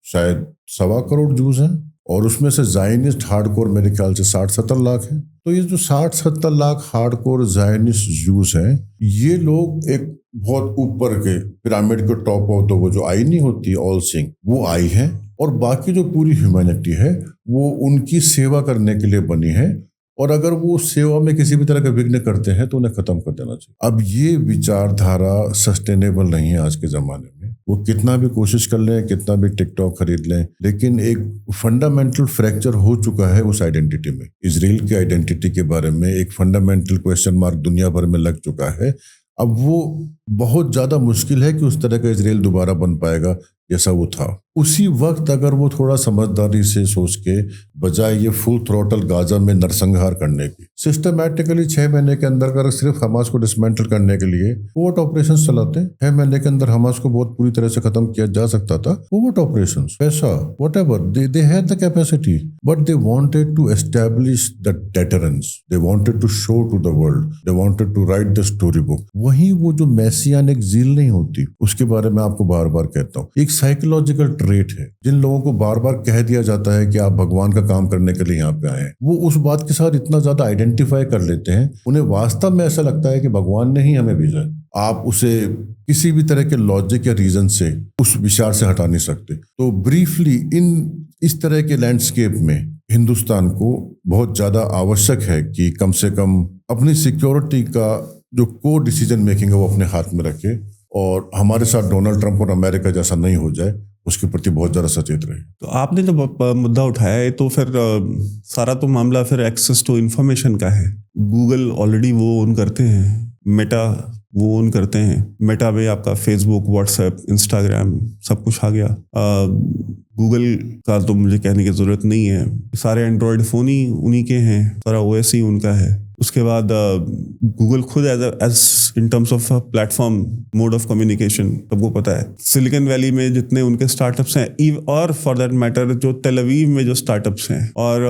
B: शायद 1.25 करोड़ जूस हैं और उसमें से जायनिस्ट हार्डकोर मेरे ख्याल से 60-70 लाख हैं। तो ये जो 60-70 लाख हार्डकोर जायनिस्ट जूस हैं, ये लोग एक बहुत ऊपर के पिरामिड के टॉप ऑफ द वो जो आई नहीं होती ऑल सिंग, वो आई है, और बाकी जो पूरी ह्यूमैनिटी है वो उनकी सेवा करने के लिए बनी है। और अगर वो सेवा में किसी भी तरह का विघ्न करते हैं तो उन्हें खत्म कर देना चाहिए। अब ये विचारधारा सस्टेनेबल नहीं है आज के जमाने में। वो कितना भी कोशिश कर लें, कितना भी टिकटॉक खरीद लें, लेकिन एक फंडामेंटल फ्रैक्चर हो चुका है उस आइडेंटिटी में। इजराइल की आइडेंटिटी के बारे में एक फंडामेंटल क्वेश्चन मार्क दुनिया भर में लग चुका है। अब वो बहुत ज्यादा मुश्किल है कि उस तरह का इजराइल दोबारा बन पाएगा जैसा वो था। उसी वक्त अगर वो थोड़ा समझदारी से सोच के, बजाय ये फुल थ्रोटल गाजा में नरसंहार करने की, सिस्टमैटिकली 6 महीने के अंदर अगर सिर्फ हमास को डिसमेंटल करने के लिए कोवर्ट ऑपरेशन चलाते, 6 महीने के अंदर हमास को बहुत पूरी तरह से खत्म किया जा सकता था। कोवर्ट ऑपरेशन, पैसा, whatever, they had the capacity, but they wanted to establish the deterrence, they wanted to show to the world, they wanted to write the story book. वहीं वो जो मैसेज मैसियानिक ज़ील नहीं होती, उसके बारे में आपको बार बार कहता हूँ। एक साइकोलॉजिकल ट्रेट है, जिन लोगों को बार बार कह दिया जाता है कि आप भगवान का काम करने के लिए यहाँ पे आए हैं, वो उस बात के साथ इतना ज्यादा आइडेंटिफाई कर लेते हैं, उन्हें वास्तव में ऐसा लगता है कि भगवान ने ही हमें भेजा है। आप उसे किसी भी तरह के लॉजिक या रीजन से उस विचार से हटा नहीं सकते। तो ब्रीफली इस तरह के लैंडस्केप में हिंदुस्तान को बहुत ज्यादा आवश्यक है कि कम से कम अपनी सिक्योरिटी का जो को डिसीजन मेकिंग है वो अपने हाथ में रखे, और हमारे साथ डोनाल्ड ट्रंप और अमेरिका जैसा नहीं हो जाए, उसके प्रति बहुत ज़्यादा सचेत रहे।
A: तो आपने जो मुद्दा उठाया है, तो फिर सारा तो मामला फिर एक्सेस टू इन्फॉर्मेशन का है। गूगल ऑलरेडी वो ओन करते हैं, मेटा वो ओन करते हैं। मेटा में आपका फेसबुक, व्हाट्सएप, इंस्टाग्राम सब कुछ आ गया। गूगल का तो मुझे कहने की ज़रूरत नहीं है, सारे एंड्रॉयड फ़ोन ही उन्हीं के हैं, सारा ओएस ही उनका है। उसके बाद गूगल खुद as in terms of platform, mode of communication, सबको पता है। सिलिकॉन वैली में जितने उनके स्टार्टअप्स हैं, और फॉर दैट मैटर जो तेल अवीव में जो स्टार्टअप्स हैं, और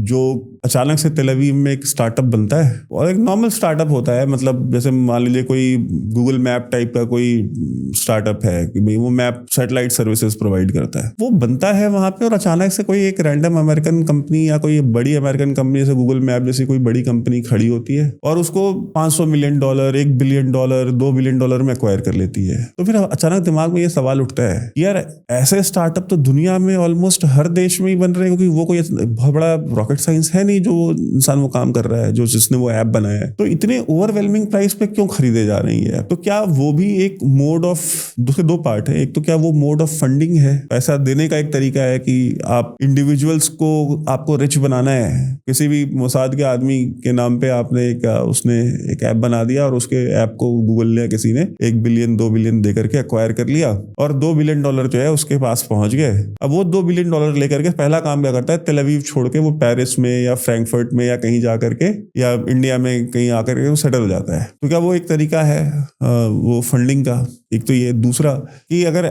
A: जो अचानक से तेल अवीव में एक स्टार्टअप बनता है, और एक नॉर्मल स्टार्टअप होता है, मतलब जैसे मान लीजिए कोई गूगल मैप टाइप का कोई स्टार्टअप है कि भाई वो मैप सैटेलाइट सर्विसेज प्रोवाइड करता है, वो बनता है वहां पे, और अचानक से कोई एक रैंडम अमेरिकन कंपनी या कोई बड़ी अमेरिकन कंपनी जैसे गूगल मैप जैसी कोई बड़ी कंपनी खड़ी होती है और उसको $500 मिलियन, $1 बिलियन, $2 बिलियन में एक्वायर कर लेती है। तो फिर अचानक दिमाग में ये सवाल उठता है, यार ऐसे स्टार्टअप तो दुनिया में ऑलमोस्ट हर देश में ही बन रहे हैं, क्योंकि वो कोई बहुत बड़ा रॉकेट साइंस है नहीं जो इंसान वो काम कर रहा है, जो जिसने वो ऐप बनाया है। तो इतने ओवरवेलमिंग प्राइस पे क्यों खरीदे जा रही है? तो क्या वो भी एक मोड ऑफ, दो पार्ट है, एक तो क्या वो मोड ऑफ फंडिंग है, पैसा देने का एक तरीका है कि आप इंडिविजुअल्स को, आपको रिच बनाना है, किसी भी मोसाद के आदमी के नाम पे आपने उसने एक ऐप बना दिया और उसके ऐप को गूगल ने, किसी ने $1 बिलियन, $2 बिलियन देकर के एक्वायर कर लिया, और $2 बिलियन जो है उसके पास पहुंच गए। अब वो $2 बिलियन लेकर के पहला काम क्या करता है, तेल अवीव छोड़ के वो पेरिस में या फ्रैंकफर्ट में या कहीं जा करके, या इंडिया में कहीं आकर के वो सेटल हो जाता है। तो क्या वो एक तरीका है वो फंडिंग का? एक तो ये, दूसरा कि अगर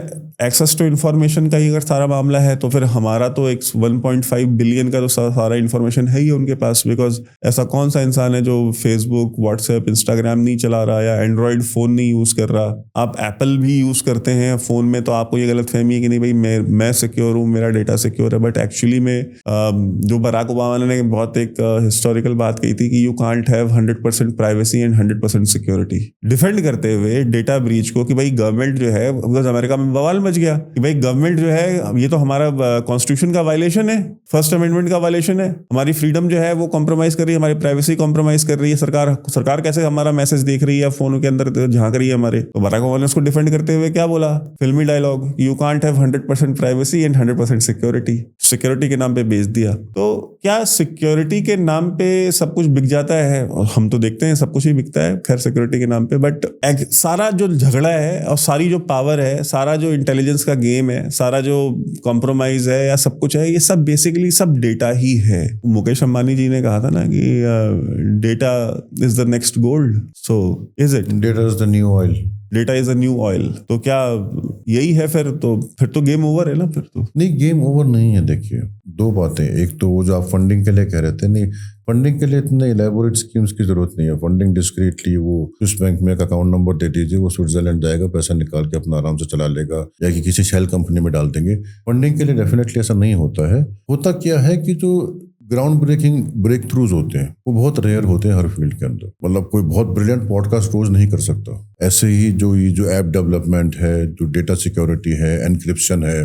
A: एक्सेस टू इन्फॉर्मेशन का ही अगर सारा मामला है, तो फिर हमारा तो एक 1.5 बिलियन का तो सारा इन्फॉर्मेशन है ही उनके पास, बिकॉज ऐसा कौन सा इंसान है जो फेसबुक, व्हाट्सएप, इंस्टाग्राम नहीं चला रहा या एंड्रॉयड फोन नहीं यूज कर रहा। आप एप्पल भी यूज करते हैं फोन में, तो आपको ये गलत फहमी है कि नहीं भाई मैं सिक्योर हूँ, मेरा डेटा सिक्योर है, बट एक्चुअली में जो बराक ओबामा ने बहुत एक हिस्टोरिकल बात कही थी कि you can't have 100% privacy and 100% security, defend करते हुए डेटा ब्रीच को कि भाई गवर्नमेंट जो है, बिकॉज अमेरिका में बवाल मच गया कि भाई गवर्नमेंट जो है ये तो हमारा कॉन्स्टिट्यूशन का वायलेशन है, फर्स्ट अमेंडमेंट का वायलेशन है, हमारी फ्रीडम जो है वो कॉम्प्रोमाइज कर रही है, हमारी प्राइवेसी कॉम्प्रोमाइज कर रही है, सरकार कैसे हमारा मैसेज देख रही है, फोन के अंदर झांक रही है हमारे। तो बराक ओबामा ने उसको डिफेंड करते हुए क्या बोला, फिल्मी dialogue, you can't have 100% privacy and 100% security, security के नाम पे बेच दिया। तो क्या सिक्योरिटी के नाम पे सब कुछ बिक जाता है? और हम तो देखते हैं सब कुछ ही बिकता है खैर सिक्योरिटी के नाम पे, बट सारा जो झगड़ा है और सारी जो पावर है, सारा जो इंटेलिजेंस का गेम है, सारा जो कॉम्प्रोमाइज है या सब कुछ है, ये सब बेसिकली सब डेटा ही है। मुकेश अंबानी जी ने कहा था ना कि data is the next gold, so is it?
B: Data is the new oil.
A: Data is a new oil. तो क्या यही है? फिर तो गेम ओवर है ना? फिर तो
B: नहीं, गेम ओवर नहीं है। देखिए, दो बातें, एक तो वो जो आप फंडिंग के लिए कह रहे थे, नहीं, फंडिंग के लिए इतने इलेबोरेट स्कीम्स की जरूरत नहीं है। फंडिंग डिस्क्रीटली वो स्विस बैंक में एक अकाउंट नंबर दे दीजिए, वो स्विट्जरलैंड जाएगा, पैसा निकाल के अपना आराम से चला लेगा, या कि किसी शेल कंपनी में डाल देंगे। फंडिंग के लिए डेफिनेटली ऐसा नहीं होता है। होता क्या है कि जो ग्राउंड ब्रेक थ्रूज होते हैं वो बहुत रेयर होते हैं हर फील्ड के अंदर। मतलब कोई बहुत ब्रिलियंट पॉडकास्ट रोज नहीं कर सकता। ऐसे ही जो ऐप डेवलपमेंट है, जो डेटा सिक्योरिटी है, एनक्रिप्शन है,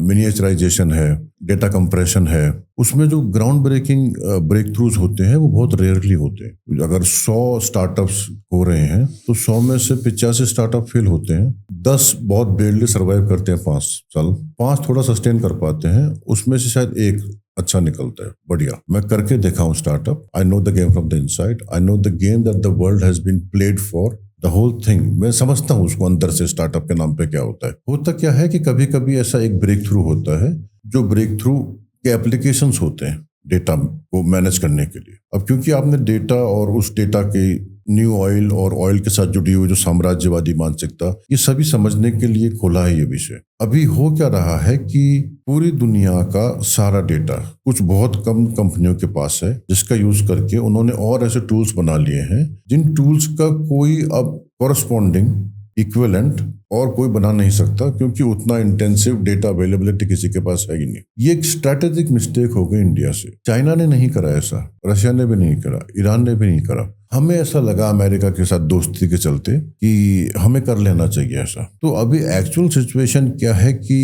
B: मिनिएचराइजेशन है, डेटा कंप्रेशन है, उसमें जो ग्राउंड ब्रेक थ्रूज होते हैं वो बहुत रेयरली होते हैं। अगर 100 स्टार्टअप्स हो रहे हैं तो 100 में से 85 स्टार्टअप फेल होते हैं, 10 बहुत ब्रेवली सर्वाइव करते हैं 5 साल, 5 थोड़ा सस्टेन कर पाते हैं, उसमें से शायद एक अच्छा निकलता है। बढ़िया, मैं करके देखा हूँ startup. I know the game from the inside, I know the game that the world has been played for the whole thing. मैं समझता हूँ उसको अंदर से स्टार्टअप के नाम पे क्या होता है। होता क्या है कि कभी कभी ऐसा एक ब्रेक थ्रू होता है, जो ब्रेक थ्रू के एप्लीकेशंस होते हैं डेटा को मैनेज करने के लिए। अब क्योंकि आपने डेटा और उस डेटा के न्यू ऑयल और ऑयल के साथ जुड़ी हुई जो साम्राज्यवादी मानसिकता, ये सभी समझने के लिए खोला है ये विषय। अभी हो क्या रहा है कि पूरी दुनिया का सारा डेटा कुछ बहुत कम कंपनियों के पास है, जिसका यूज करके उन्होंने और ऐसे टूल्स बना लिए हैं जिन टूल्स का कोई अब कॉरस्पॉन्डिंग इक्विवेलेंट और कोई बना नहीं सकता, क्योंकि उतना इंटेंसिव डेटा अवेलेबिलिटी किसी के पास है ही नहीं। ये एक स्ट्रैटेजिक मिस्टेक हो गई इंडिया से। चाइना ने नहीं करा ऐसा, रशिया ने भी नहीं करा, ईरान ने भी नहीं करा। हमें ऐसा लगा अमेरिका के साथ दोस्ती के चलते कि हमें कर लेना चाहिए ऐसा। तो अभी एक्चुअल सिचुएशन क्या है कि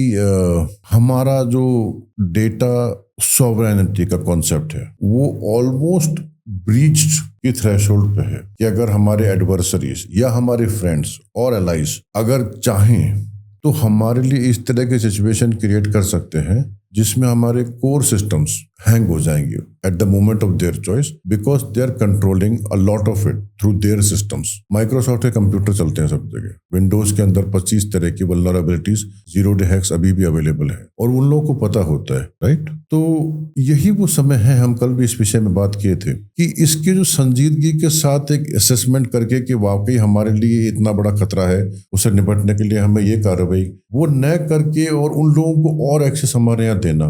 B: हमारा जो डेटा सॉवरेनिटी का कॉन्सेप्ट है वो ऑलमोस्ट ब्रीच्ड की थ्रेशोल्ड पे है कि अगर हमारे एडवर्सरीज या हमारे फ्रेंड्स और एलाइज अगर चाहें तो हमारे लिए इस तरह के सिचुएशन क्रिएट कर सकते हैं जिसमें हमारे कोर सिस्टम्स हैंग हो जाएंगे at the moment of their choice, because they are controlling a lot of it through their systems. Microsoft के कंप्यूटर चलते हैं सब जगह। विंडोज के अंदर 25 तरह की वल्नरेबिलिटीज, जीरो डे हैक्स अभी भी अवेलेबल है और उन लोगों को पता होता है, राइट। तो यही वो समय है, हम कल भी इस विषय में बात किए थे कि इसके जो संजीदगी के साथ एक असेसमेंट करके कि वाकई हमारे लिए इतना बड़ा खतरा है, उससे निपटने के लिए हमें ये कार्रवाई वो न करके और उन लोगों को और एक्सेस हमारे यहाँ देना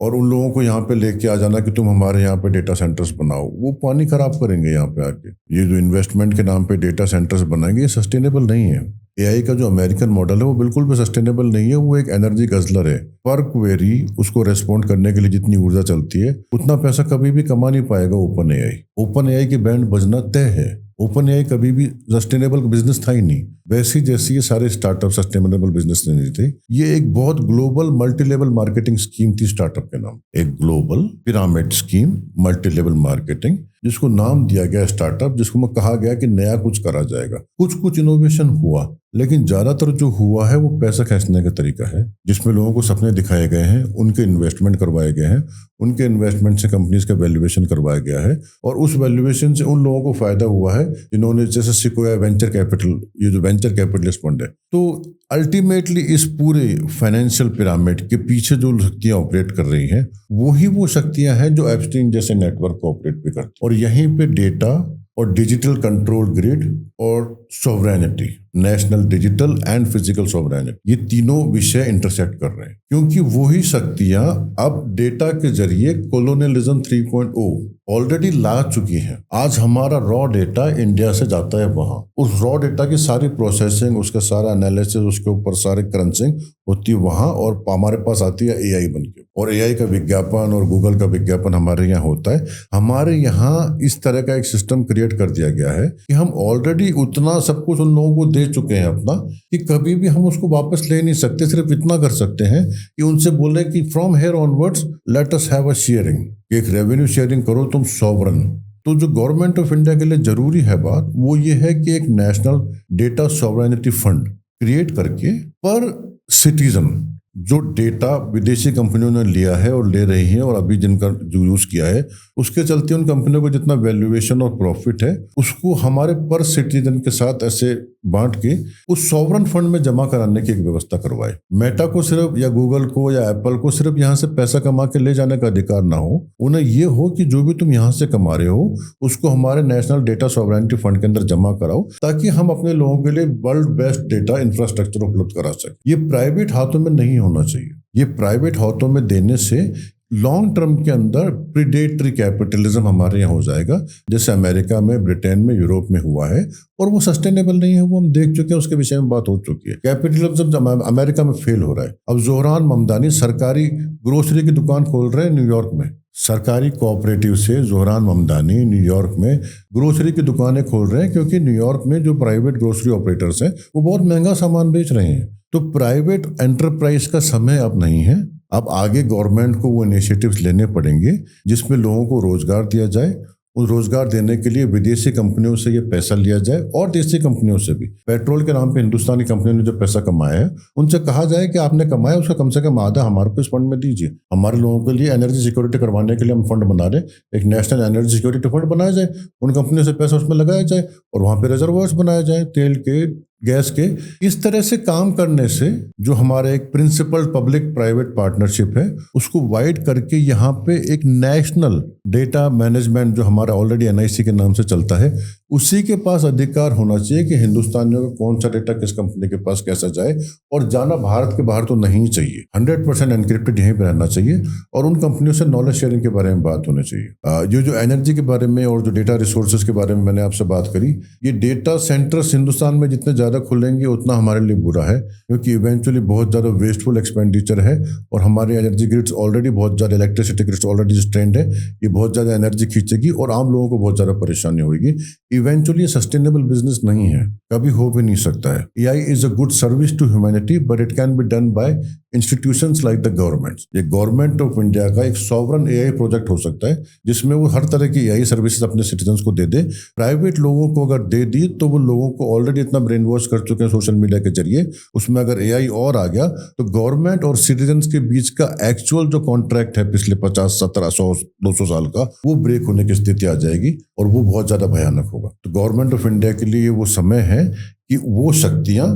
B: और उन लोगों को यहाँ पे लेके आ जाना कि तुम हमारे यहाँ पे डेटा सेंटर्स बनाओ, वो पानी खराब करेंगे यहाँ पे आके। ये जो इन्वेस्टमेंट के नाम पे डेटा सेंटर्स बनाएंगे ये सस्टेनेबल नहीं है। एआई का जो अमेरिकन मॉडल है वो बिल्कुल भी सस्टेनेबल नहीं है, वो एक एनर्जी गजलर है। पर क्वेरी उसको रेस्पॉन्ड करने के लिए जितनी ऊर्जा चलती है उतना पैसा कभी भी कमा नहीं पाएगा ओपन एआई। ओपन एआई की बैंड बजना तय है। ओपन एआई कभी भी सस्टेनेबल बिजनेस था ही नहीं, वैसी जैसी ये सारे स्टार्टअप सस्टेनेबल बिजनेस नहीं थे। ये एक बहुत global multi level marketing scheme थी स्टार्टअप के नाम, एक global pyramid scheme multi level marketing, जिसको नाम दिया गया स्टार्टअप, जिसको मैं कहा गया कि नया कुछ करा जाएगा। कुछ इनोवेशन हुआ, लेकिन ज्यादातर जो हुआ है वो पैसा खींचने का तरीका है, जिसमें लोगों को सपने दिखाए गए हैं, उनके इन्वेस्टमेंट करवाए गए हैं, उनके इन्वेस्टमेंट से कंपनीज का वैल्यूएशन करवाया गया है और उस वैल्यूएशन से उन लोगों को फायदा हुआ है जिन्होंने जैसे सिक्वोया वेंचर कैपिटल, ये जो वेंचर कैपिटलिस्ट फंड है। तो अल्टीमेटली इस पूरे फाइनेंशियल पिरामिड के पीछे जो शक्तियां ऑपरेट कर रही हैं वही वो शक्तियां हैं जो एप्स्टीन जैसे नेटवर्क को ऑपरेट भी करती हैं। और यहीं पे डेटा और डिजिटल कंट्रोल ग्रिड और sovereignty, national digital and physical sovereignty, ये तीनों विषय इंटरसेक्ट कर रहे हैं, क्योंकि वही शक्तियां अब डेटा के जरिए कोलोनियलिज्म 3.0 ऑलरेडी ला चुकी हैं। आज हमारा रॉ डेटा इंडिया से जाता है वहां, उस रॉ डेटा की सारी प्रोसेसिंग, उसका सारा एनालिसिस, उसके ऊपर सारे क्रंचिंग होती है वहां और हमारे पास आती है एआई बन के। और एआई का विज्ञापन और गूगल का विज्ञापन हमारे यहाँ होता है। हमारे यहाँ इस तरह का एक सिस्टम क्रिएट कर दिया गया है कि हम ऑलरेडी उतना सब कुछ उन लोगों को दे चुके हैं अपना कि कभी भी हम उसको वापस ले नहीं सकते। सिर्फ इतना कर सकते हैं कि उनसे बोले कि from here onwards let us have a sharing, एक रेवेन्यू शेयरिंग करो तुम सॉवरन। तो जो गवर्नमेंट ऑफ इंडिया के लिए जरूरी है बात वो ये है कि एक national data sovereignty fund create करके पर सिटीजन जो डेटा विदेशी कंपनियों ने लिया है और ले रही हैं और अभी जिनका जो यूज किया है उसके चलते उन कंपनियों को जितना वैल्यूएशन और प्रॉफिट है उसको हमारे पर सिटीजन के साथ ऐसे बांट के उस सॉवरन फंड में जमा कराने की एक व्यवस्था करवाए। मेटा को सिर्फ या गूगल को या एप्पल को सिर्फ यहाँ से पैसा कमा के ले जाने का अधिकार ना हो, उन्हें ये हो कि जो भी तुम यहाँ से कमा रहे हो उसको हमारे नेशनल डेटा सॉवरेनिटी फंड के अंदर जमा कराओ ताकि हम अपने लोगों के लिए वर्ल्ड बेस्ट डेटा इंफ्रास्ट्रक्चर उपलब्ध करा सकें। ये प्राइवेट हाथों में नहीं होना चाहिए। ये प्राइवेट हाथों में देने से लॉन्ग टर्म के अंदर प्रीडेटरी कैपिटलिज्म हमारे यहाँ हो जाएगा, जैसे अमेरिका में, ब्रिटेन में, यूरोप में हुआ है और वो सस्टेनेबल नहीं है। वो हम देख चुके हैं, उसके विषय में बात हो चुकी है। कैपिटलिज्म अमेरिका में फेल हो रहा है। अब जोहरान ममदानी सरकारी ग्रोसरी की दुकान खोल रहे हैं न्यूयॉर्क में। सरकारी कोऑपरेटिव से जोहरान ममदानी न्यूयॉर्क में ग्रोसरी की दुकानें खोल रहे हैं क्योंकि न्यूयॉर्क में जो प्राइवेट ग्रोसरी ऑपरेटर्स हैं वो बहुत महंगा सामान बेच रहे हैं। तो प्राइवेट एंटरप्राइज का समय अब नहीं है। अब आगे गवर्नमेंट को वो इनिशिएटिव्स लेने पड़ेंगे जिसमें लोगों को रोजगार दिया जाए। उस रोजगार देने के लिए विदेशी कंपनियों से ये पैसा लिया जाए और देसी कंपनियों से भी। पेट्रोल के नाम पे हिंदुस्तानी कंपनियों ने जो पैसा कमाया है उनसे कहा जाए कि आपने कमाया उसका कम से कम आधा हमारे को इस फंड में दीजिए। हमारे लोगों के लिए एनर्जी सिक्योरिटी करवाने के लिए हम फंड बना रहे, एक नेशनल एनर्जी सिक्योरिटी फंड बनाया जाए, उन कंपनियों से पैसा उसमें लगाया जाए और वहां पे रिजर्वायर्स बनाया जाए तेल के, गैस के। इस तरह से काम करने से जो हमारे एक प्रिंसिपल पब्लिक प्राइवेट पार्टनरशिप है उसको वाइड करके यहाँ पे एक नेशनल डेटा मैनेजमेंट जो हमारा ऑलरेडी एनआईसी के नाम से चलता है उसी के पास अधिकार होना चाहिए कि हिंदुस्तानियों का कौन सा डेटा किस कंपनी के पास कैसा जाए, और जाना भारत के बाहर तो नहीं चाहिए। 100% एनक्रिप्टेड यहीं पर रहना चाहिए, और उन कंपनियों से नॉलेज शेयरिंग के बारे में बात होनी चाहिए। जो एनर्जी के बारे में और जो डेटा रिसोर्सेज के बारे में मैंने आपसे बात करी, ये डेटा सेंटर्स हिंदुस्तान में जितने ज़्यादा खुलेंगे उतना हमारे लिए बुरा है, क्योंकि इवेंचुअली बहुत ज़्यादा वेस्टफुल एक्सपेंडिचर है, और हमारे एनर्जी ग्रिड्स ऑलरेडी बहुत ज़्यादा, इलेक्ट्रिसिटी ग्रिड्स ऑलरेडी स्ट्रेंड है, ये बहुत ज़्यादा एनर्जी खींचेगी और आम लोगों को बहुत ज़्यादा परेशानी होगी। इवेंचुअली सस्टेनेबल बिजनेस नहीं है, कभी हो भी नहीं सकता है। AI is a good service to humanity, but it can be done by institutions like the government. ये गवर्नमेंट ऑफ इंडिया का एक सॉवरन AI प्रोजेक्ट हो सकता है, जिसमें वो हर तरह की AI सर्विसेज अपने सिटीजन्स को दे दे। प्राइवेट लोगों को अगर दे दी तो वो लोगों को ऑलरेडी इतना ब्रेन वॉश कर चुके हैं सोशल मीडिया के जरिए, उसमें अगर AI और आ गया तो गवर्नमेंट और सिटीजन्स के बीच का एक्चुअल जो कॉन्ट्रैक्ट है पिछले 50, 70, 100, 200 साल का, वो ब्रेक होने की स्थिति आ जाएगी, और वो बहुत ज्यादा भयानक होगा। तो गवर्नमेंट ऑफ इंडिया के लिए वो समय है कि वो शक्तियां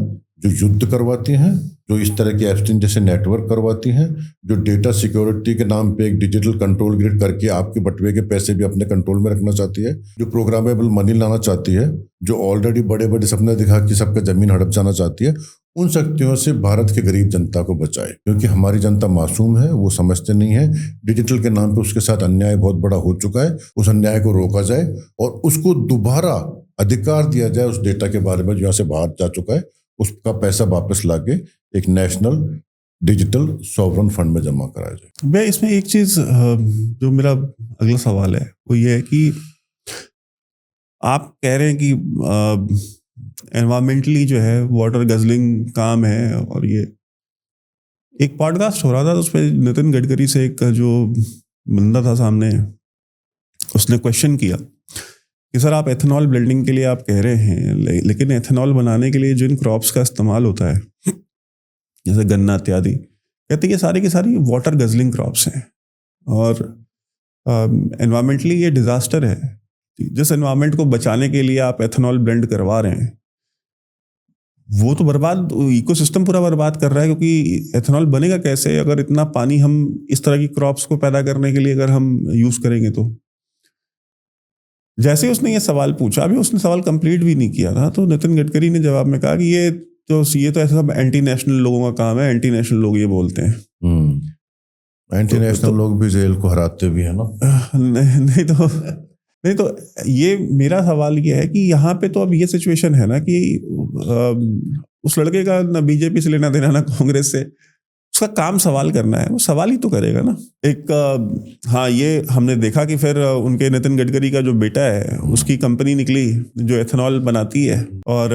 B: जो युद्ध करवाती हैं, जो इस तरह के एप्स जैसे नेटवर्क करवाती हैं, जो डेटा सिक्योरिटी के नाम पे एक डिजिटल कंट्रोल ग्रिड करके आपके बटुए के पैसे भी अपने कंट्रोल में रखना चाहती है, जो प्रोग्रामेबल मनी लाना चाहती है, जो ऑलरेडी बड़े बड़े सपने दिखा के सबका जमीन हड़प जाना चाहती है, उन शक्तियों से भारत के गरीब जनता को बचाए। क्योंकि हमारी जनता मासूम है, वो समझते नहीं है डिजिटल के नाम पे उसके साथ अन्याय बहुत बड़ा हो चुका है। उस अन्याय को रोका जाए और उसको दोबारा अधिकार दिया जाए उस डेटा के बारे में जो यहाँ से बाहर जा चुका है, उसका पैसा वापस लाके एक नेशनल डिजिटल सॉवरन फंड में जमा कराया जाए।
A: मैं इसमें एक चीज जो मेरा अगला सवाल है वो ये है कि आप कह रहे हैं कि एनवायरमेंटली जो है वाटर गजलिंग काम है, और ये एक पॉडकास्ट हो रहा था तो उसमें नितिन गडकरी से एक जो बंदा था सामने, उसने क्वेश्चन किया कि सर आप एथेनॉल ब्लेंडिंग के लिए आप कह रहे हैं, लेकिन एथेनॉल बनाने के लिए जिन क्रॉप्स का इस्तेमाल होता है जैसे गन्ना इत्यादि, कहते हैं ये सारी की सारी वाटर गजलिंग क्रॉप्स हैं, और एनवायरमेंटली ये डिजास्टर है। जिस एनवायरमेंट को बचाने के लिए आप एथेनॉल ब्लेंड करवा रहे हैं वो तो बर्बाद, इकोसिस्टम पूरा बर्बाद कर रहा है, क्योंकि एथेनॉल बनेगा कैसे अगर इतना पानी हम इस तरह की क्रॉप्स को पैदा करने के लिए अगर हम यूज करेंगे। तो जैसे उसने ये सवाल पूछा, अभी उसने सवाल कंप्लीट भी नहीं किया था, तो नितिन गडकरी ने जवाब में कहा कि ये तो ऐसा सब एंटी नेशनल लोगों का काम है, एंटी नेशनल लोग ये बोलते हैं।
B: एंटी नेशनल लोग भी जेल को हराते भी है ना।
A: नहीं तो ये मेरा सवाल ये है कि यहाँ पे तो अब ये सिचुएशन है ना कि उस लड़के का ना बीजेपी से लेना देना ना कांग्रेस से, उसका काम सवाल करना है, वो सवाल ही तो करेगा ना। हाँ, ये हमने देखा कि फिर उनके नितिन गडकरी का जो बेटा है उसकी कंपनी निकली जो एथेनॉल बनाती है, और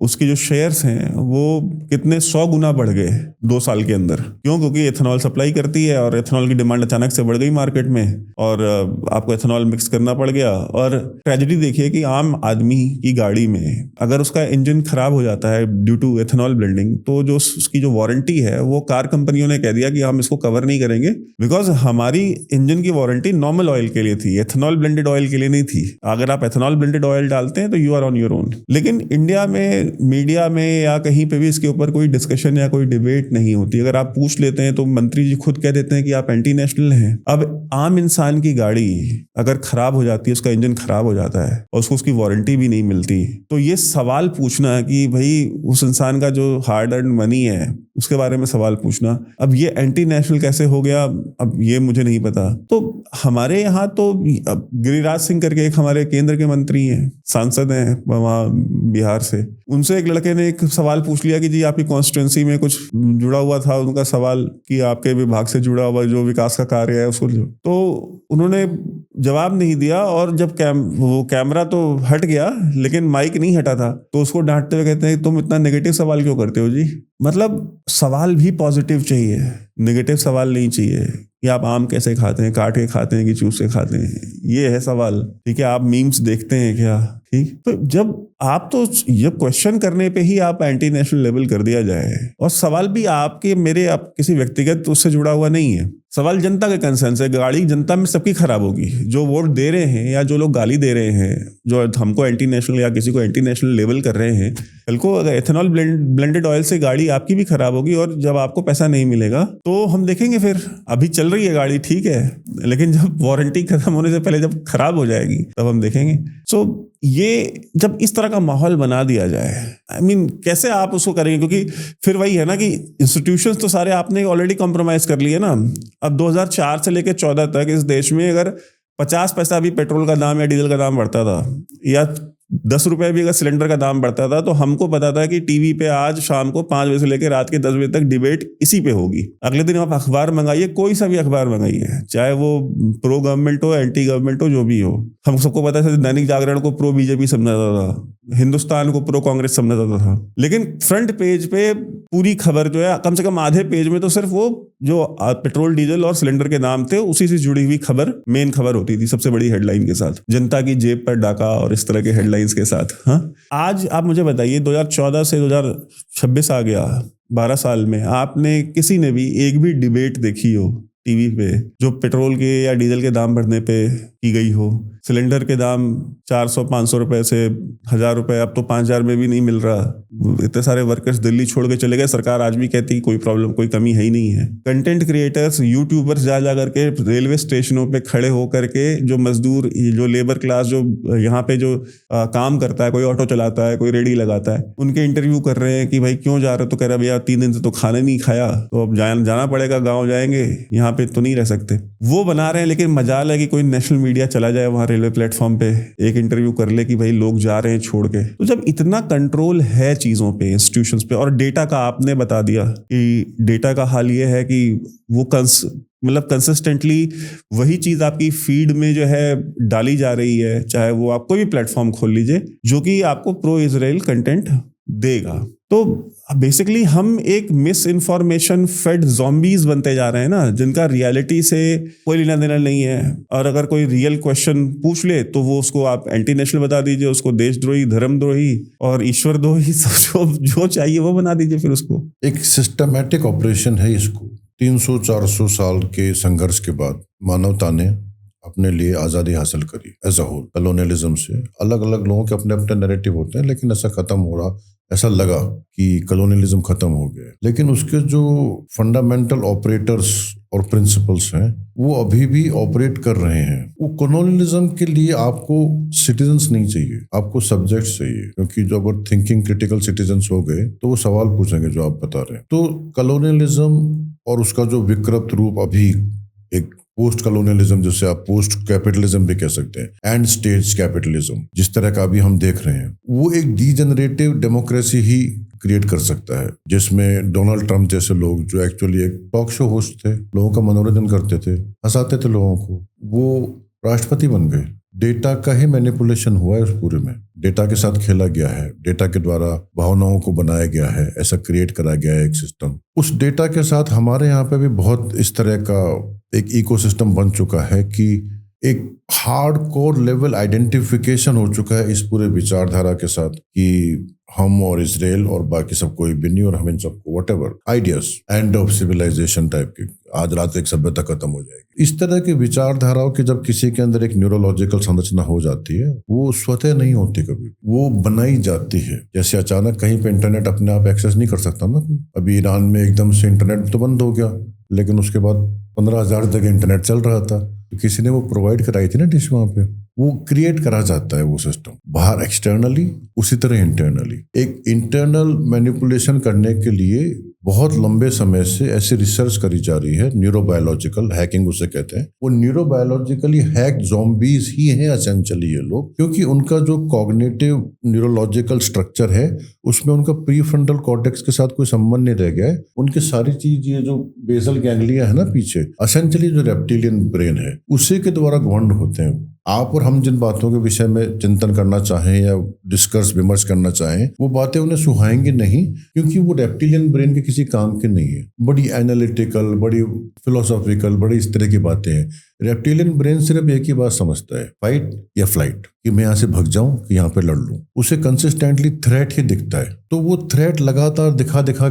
A: उसके जो शेयर्स हैं वो कितने 100 गुना बढ़ गए 2 साल के अंदर। क्यों? क्योंकि एथेनॉल सप्लाई करती है और एथेनॉल की डिमांड अचानक से बढ़ गई मार्केट में, और आपको एथेनॉल मिक्स करना पड़ गया। और ट्रेजेडी देखिए कि आम आदमी की गाड़ी में अगर उसका इंजन खराब हो जाता है ड्यू टू एथेनॉल ब्लेंडिंग, तो जो उसकी जो वारंटी है वो कार कंपनियों ने कह दिया कि हम इसको कवर नहीं करेंगे, बिकॉज हमारी इंजन की वारंटी नॉर्मल ऑयल के लिए थी, एथेनॉल ब्लेंडेड ऑयल के लिए नहीं थी। अगर आप एथेनॉल ब्लेंडेड ऑयल डालते हैं तो you are on your own. लेकिन इंडिया में मीडिया में या कहीं पे भी इसके ऊपर कोई डिस्कशन या कोई डिबेट नहीं होती। अगर आप पूछ लेते हैं तो मंत्री जी खुद कह देते हैं कि आप एंटी नेशनल हैं। अब आम इंसान की गाड़ी अगर खराब हो जाती है, उसका इंजन खराब हो जाता है और उसको उसकी वारंटी भी नहीं मिलती, तो ये सवाल पूछना कि भाई उस इंसान का जो हार्ड अर्न मनी है उसके बारे में सवाल पूछना, अब ये एंटी नेशनल कैसे हो गया, अब ये मुझे नहीं पता। तो हमारे यहाँ तो गिरिराज सिंह करके एक हमारे केंद्र के मंत्री हैं, सांसद हैं वहाँ बिहार से, उनसे एक लड़के ने एक सवाल पूछ लिया कि जी आपकी कॉन्स्टिट्यूंसी में कुछ जुड़ा हुआ था, उनका सवाल कि आपके विभाग से जुड़ा हुआ जो विकास का कार्य है उसको, तो उन्होंने जवाब नहीं दिया। और जब वो कैमरा तो हट गया लेकिन माइक नहीं हटा था, तो उसको डांटते हुए कहते हैं तुम इतना नेगेटिव सवाल क्यों करते हो जी। मतलब सवाल भी पॉजिटिव चाहिए, नेगेटिव सवाल नहीं चाहिए कि आप आम कैसे खाते हैं, काट के खाते हैं कि चूस के खाते हैं, ये है सवाल। ठीक है, आप मीम्स देखते हैं क्या? ठीक, तो जब आप तो ये क्वेश्चन करने पे ही आप एंटी नेशनल लेवल कर दिया जाए, और सवाल भी आपके मेरे आप किसी व्यक्तिगत उससे जुड़ा हुआ नहीं है, सवाल जनता के कंसर्न से। गाड़ी जनता में सबकी खराब होगी, जो वोट दे रहे हैं या जो लोग गाली दे रहे हैं, जो हमको एंटी नेशनल या किसी को एंटी नेशनल लेवल कर रहे हैं, कल को अगर एथेनॉल ब्लेंडेड ऑयल से गाड़ी आपकी भी खराब होगी और जब आपको पैसा नहीं मिलेगा तो हम देखेंगे फिर। अभी चल रही है गाड़ी ठीक है, लेकिन जब वारंटी खत्म होने से पहले जब खराब हो जाएगी तब हम देखेंगे। सो ये जब इस तरह का माहौल बना दिया जाए, I mean, कैसे आप उसको करेंगे? क्योंकि फिर वही है ना कि इंस्टीट्यूशंस तो सारे आपने ऑलरेडी कॉम्प्रोमाइज कर लिए ना। अब 2004 से लेकर 14 तक इस देश में अगर 50 पैसा भी पेट्रोल का दाम या डीजल का दाम बढ़ता था या 10 रुपए भी अगर सिलेंडर का दाम बढ़ता था तो हमको पता था कि टीवी पे आज शाम को 5 बजे से लेकर रात के 10 बजे तक डिबेट इसी पे होगी। अगले दिन आप अखबार मंगाइए, कोई सा भी अखबार मंगाइए, चाहे वो प्रो गवर्नमेंट हो, एंटी गवर्नमेंट हो, जो भी हो। हम सबको पता है दैनिक जागरण को प्रो बीजेपी समझाता था, हिंदुस्तान को प्रो कांग्रेस समझाता था, लेकिन फ्रंट पेज पे पूरी खबर जो है कम से कम आधे पेज में तो सिर्फ वो जो पेट्रोल डीजल और सिलेंडर के नाम थे उसी से जुड़ी हुई खबर मेन खबर होती थी, सबसे बड़ी हेडलाइन के साथ, जनता की जेब पर डाका और इस तरह के हेडलाइंस के साथ। हाँ, आज आप मुझे बताइए 2014 से 2026 आ गया, 12 साल में आपने किसी ने भी एक भी डिबेट देखी हो टीवी पे जो पेट्रोल के या डीजल के दाम बढ़ने पे की गई हो? सिलेंडर के दाम 400-500 रुपए से 1000 रुपए, अब तो 5000 में भी नहीं मिल रहा। इतने सारे वर्कर्स दिल्ली छोड़ के चले गए, सरकार आज भी कहती है कोई प्रॉब्लम, कोई कमी है ही नहीं है। कंटेंट क्रिएटर्स, यूट्यूबर्स जा करके रेलवे स्टेशनों पे खड़े होकर के जो मजदूर, जो लेबर क्लास जो यहाँ पे जो काम करता है, कोई ऑटो चलाता है, कोई रेडी लगाता है, उनके इंटरव्यू कर रहे हैं कि भाई क्यों जा रहे हो? तो कह रहा भैया 3 दिन से तो खाना नहीं खाया, तो अब जाना पड़ेगा, गाँव जाएंगे, यहाँ पे तो नहीं रह सकते। वो बना रहे हैं, लेकिन मजाल है कि कोई नेशनल मीडिया चला जाए वहाँ रेलवे प्लेटफॉर्म पे, एक इंटरव्यू कर ले कि भाई लोग जा रहे हैं छोड़ के। तो जब इतना कंट्रोल है चीजों पे, इंस्टीट्यूशंस पे, और डेटा का आपने बता दिया कि डेटा का हाल ये है कि वो कंसिस्टेंटली वही चीज आपकी फीड में जो है डाली जा रही है, चाहे वो आप कोई भी प्लेटफॉर्म खोल लीजिए जो कि आपको प्रो इजराइल कंटेंट देगा। तो बेसिकली हम एक मिस इन्फॉर्मेशन फेड ज़ॉम्बीज बनते जा रहे हैं ना, जिनका रियलिटी से कोई लेना देना नहीं है। और अगर कोई रियल क्वेश्चन पूछ ले तो वो उसको आप एंटी नेशनल बता दीजिए, उसको देशद्रोही, धर्मद्रोही और ईश्वरद्रोही जो चाहिए वो बना दीजिए फिर उसको।
B: एक सिस्टमैटिक ऑपरेशन है इसको। 300-400 साल के संघर्ष के बाद मानवता ने अपने लिए आज़ादी हासिल करी एज अ होल। कॉलोनियलिज्म से अलग अलग लोगों के अपने अपने नैरेटिव होते हैं, लेकिन ऐसा खत्म हो रहा, ऐसा लगा कि कॉलोनियलिज्म खत्म हो गया, लेकिन उसके जो फंडामेंटल ऑपरेटर्स और प्रिंसिपल्स हैं वो अभी भी ऑपरेट कर रहे हैं। वो कॉलोनियलिज्म के लिए आपको सिटीजन्स नहीं चाहिए, आपको सब्जेक्ट्स चाहिए, क्योंकि जो अगर थिंकिंग क्रिटिकल सिटीजन्स हो गए तो वो सवाल पूछेंगे जो आप बता रहे हैं। तो कॉलोनियलिज्म और उसका जो विकृत रूप अभी एक पोस्ट कॉलोनियलिज्म, जिसे आप पोस्ट कैपिटलिज्म भी कह सकते हैं, एंड स्टेट्स कैपिटलिज्म, जिस तरह का अभी हम देख रहे हैं, वो एक डीजेनरेटिव डेमोक्रेसी ही क्रिएट कर सकता है, जिसमें डोनाल्ड ट्रंप जैसे लोग जो एक्चुअली एक टॉक शो होस्ट थे, लोगों का मनोरंजन करते थे, हंसाते थे लोगों को, वो राष्ट्रपति बन गए। डेटा का ही मैनिपुलेशन हुआ है उस पूरे में, डेटा के साथ खेला गया है, डेटा के द्वारा भावनाओं को बनाया गया है, ऐसा क्रिएट करा गया है एक सिस्टम। उस डेटा के साथ हमारे यहाँ पे भी बहुत इस तरह का एक इकोसिस्टम बन चुका है कि एक हार्डकोर लेवल आइडेंटिफिकेशन हो चुका है इस पूरे विचारधारा के साथ कि हम और इजराइल और बाकी सब कोई भी नहीं, और हम इन सबको whatever ideas, end of civilization type की, आज रात एक सभ्यता खत्म हो जाएगी। इस तरह की विचारधाराओं की जब किसी के अंदर एक न्यूरोलॉजिकल संरचना हो जाती है, वो स्वतः नहीं होती, कभी वो बनाई जाती है। जैसे अचानक कहीं पे इंटरनेट अपने आप एक्सेस नहीं कर सकता ना कोई। अभी ईरान में एकदम से इंटरनेट तो बंद हो गया, लेकिन उसके बाद 15,000 जगह इंटरनेट चल रहा था, तो किसी ने वो प्रोवाइड कराई थी ना डिश वहां पे। वो क्रिएट करा जाता है वो सिस्टम, बाहर एक्सटर्नली, उसी तरह इंटरनली। एक इंटरनल मैनिपुलेशन करने के लिए बहुत लंबे समय से ऐसी रिसर्च करी जा रही है, न्यूरोबायोलॉजिकल हैकिंग उसे कहते हैं। वो न्यूरोबायोलॉजिकली हैक ज़ॉम्बीज ही हैं एसेंशियली ये लोग, क्योंकि उनका जो कॉग्निटिव न्यूरोलॉजिकल स्ट्रक्चर है उसमें उनका प्रीफ्रंटल कॉर्टेक्स के साथ कोई संबंध नहीं रह गया है। उनकी सारी चीज, ये जो बेसल गैंग्लिया है ना पीछे, एसेंशियली जो रेप्टिलियन ब्रेन है उसी के द्वारा गवर्न होते हैं। आप और हम जिन बातों के विषय में चिंतन करना चाहें या डिस्कस विमर्श करना चाहें, वो बातें उन्हें सुहाएंगी नहीं, क्योंकि वो रेप्टिलियन ब्रेन के किसी काम के नहीं है। बड़ी एनालिटिकल, बड़ी फिलोसॉफिकल, बड़ी इस तरह की बातें हैं। रेप्टिलियन ब्रेन सिर्फ एक ही बात समझता है, फाइट या फ्लाइट, कि मैं यहाँ से भाग जाऊं कि यहाँ पे लड़ लूं। उसे कंसिस्टेंटली थ्रेट ही दिखता है, तो वो थ्रेट लगातार दिखा दिखा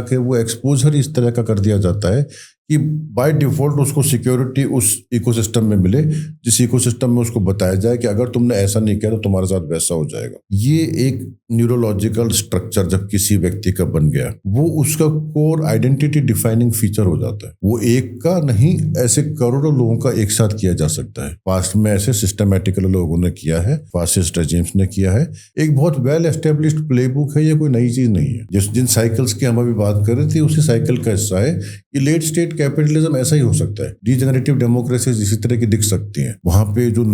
B: के वो एक्सपोजर इस तरह का कर दिया जाता है कि बाय डिफॉल्ट उसको सिक्योरिटी उस इकोसिस्टम में मिले, जिस इकोसिस्टम में उसको बताया जाए कि अगर तुमने ऐसा नहीं किया तो तुम्हारे साथ वैसा हो जाएगा। ये एक न्यूरोलॉजिकल स्ट्रक्चर जब किसी व्यक्ति का बन गया, वो उसका कोर आइडेंटिटी डिफाइनिंग फीचर हो जाता है। वो एक का नहीं, ऐसे करोड़ों लोगों का एक साथ किया जा सकता है। पास्ट में ऐसे सिस्टमैटिकली लोगों ने किया है, फासिस्ट रेजिम्स ने किया है। एक बहुत वेल एस्टेब्लिश्ड प्लेबुक है, ये कोई नई चीज नहीं है। जिन साइकिल्स की हम अभी बात कर रहे थे, उसी साइकिल का हिस्सा है कि लेट स्टेट कैपिटलिज्म ऐसा ही हो सकता है। डिजेनरेटिव डेमोक्रेसी इसी तरह की दिख सकती है। वहां पे जो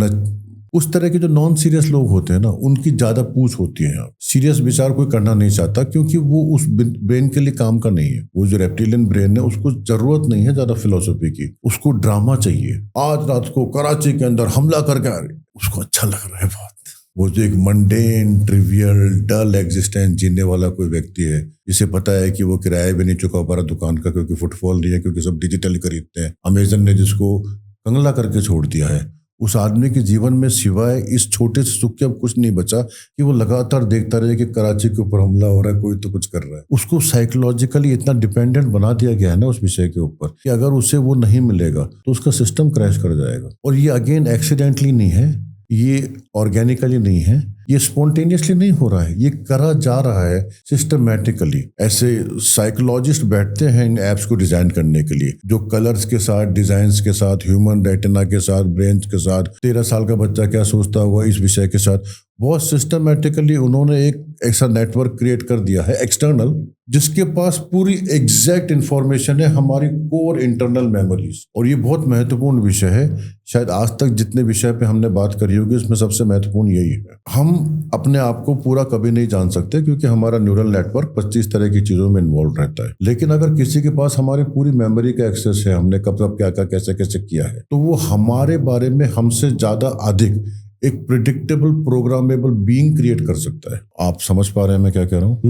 B: उस तरह के जो नॉन सीरियस लोग होते हैं ना, उनकी ज्यादा पूछ होती है। सीरियस विचार कोई करना नहीं चाहता, क्योंकि वो उस ब्रेन के लिए काम का नहीं है। वो जो रेप्टिलियन ब्रेन है, उसको जरूरत नहीं है ज्यादा फिलोसफी की, उसको ड्रामा चाहिए। आज रात को कराची के अंदर हमला करके आ रहे, उसको अच्छा लग रहा है बहुत। वो जो एक मंडेन, ट्रिवियल, डल एग्जिस्टेंस जीने वाला कोई व्यक्ति है, जिसे पता है कि वो किराया भी नहीं चुका पा रहा दुकान का, क्योंकि फुटफॉल नहीं है, क्योंकि सब डिजिटल खरीदते हैं। अमेजन ने जिसको कंगला करके छोड़ दिया है, उस आदमी के जीवन में सिवाय इस छोटे से सुख के अब कुछ नहीं बचा कि वो लगातार देखता रहे कि कराची के ऊपर हमला हो रहा है, कोई तो कुछ कर रहा है। उसको साइकोलॉजिकली इतना डिपेंडेंट बना दिया गया है ना उस विषय के ऊपर, कि अगर उसे वो नहीं मिलेगा तो उसका सिस्टम क्रैश कर जाएगा। और ये अगेन एक्सीडेंटली नहीं है, ये ऑर्गेनिकली नहीं है, ये स्पॉन्टेनियसली नहीं हो रहा है, ये करा जा रहा है सिस्टमैटिकली। ऐसे साइकोलॉजिस्ट बैठते हैं इन ऐप्स को डिजाइन करने के लिए, जो कलर्स के साथ, डिजाइन्स के साथ, ह्यूमन रेटिना के साथ, ब्रेन के साथ, 13 साल का बच्चा क्या सोचता होगा इस विषय के साथ, बहुत सिस्टमैटिकली उन्होंने एक ऐसा नेटवर्क क्रिएट कर दिया है एक्सटर्नल, जिसके पास पूरी एग्जैक्ट इंफॉर्मेशन है हमारी कोर इंटरनल मेमोरीज। और ये बहुत महत्वपूर्ण विषय है। शायद आज तक जितने विषय पे हमने बात करी होगी, इसमें सबसे महत्वपूर्ण यही है। हम अपने आप को पूरा कभी नहीं जान सकते, क्योंकि हमारा न्यूरल नेटवर्क 25 तरह की चीजों में इन्वॉल्व रहता है। लेकिन अगर किसी के पास हमारी पूरी मेमोरी का एक्सेस है, हमने कब कब क्या क्या कैसे कैसे किया है, तो वो हमारे बारे में हमसे ज्यादा अधिक एक प्रिडिक्टेबल, प्रोग्रामेबल बीइंग क्रिएट कर सकता है। आप समझ पा रहे हैं मैं क्या कह रहा हूँ?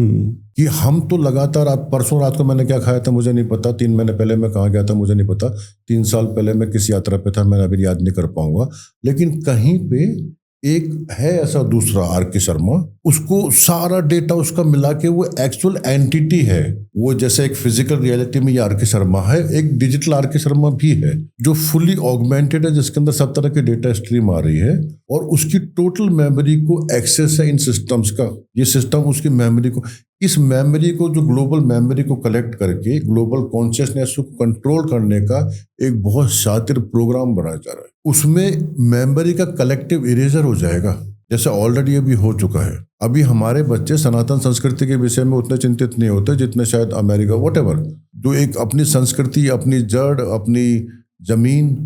B: कि हम तो लगातार, परसों रात को मैंने क्या खाया था मुझे नहीं पता, 3 महीने पहले मैं कहाँ गया था मुझे नहीं पता, 3 साल पहले मैं किस यात्रा पे था मैं अभी याद नहीं कर पाऊंगा। लेकिन कहीं पे एक है ऐसा दूसरा आर.के. शर्मा, उसको सारा डेटा उसका मिला के वो एक्चुअल एंटिटी है। वो जैसे एक फिजिकल रियलिटी में ये आर.के. शर्मा है, एक डिजिटल आर.के. शर्मा भी है जो फुली ऑगमेंटेड है, जिसके अंदर सब तरह के डेटा स्ट्रीम आ रही है और उसकी टोटल मेमोरी को एक्सेस है इन सिस्टम्स का। ये सिस्टम उसकी मेमोरी को, इस मेमोरी को, जो ग्लोबल मेमोरी को कलेक्ट करके ग्लोबल कॉन्शियसनेस को कंट्रोल करने का एक बहुत शातिर प्रोग्राम बनाया जा रहा है। उसमें मेमोरी का कलेक्टिव इरेजर हो जाएगा, जैसे ऑलरेडी अभी हो चुका है। अभी हमारे बच्चे सनातन संस्कृति के विषय में उतने चिंतित नहीं होते जितने शायद अमेरिका, व्हाटएवर, जो एक अपनी संस्कृति, अपनी जड़, अपनी जमीन,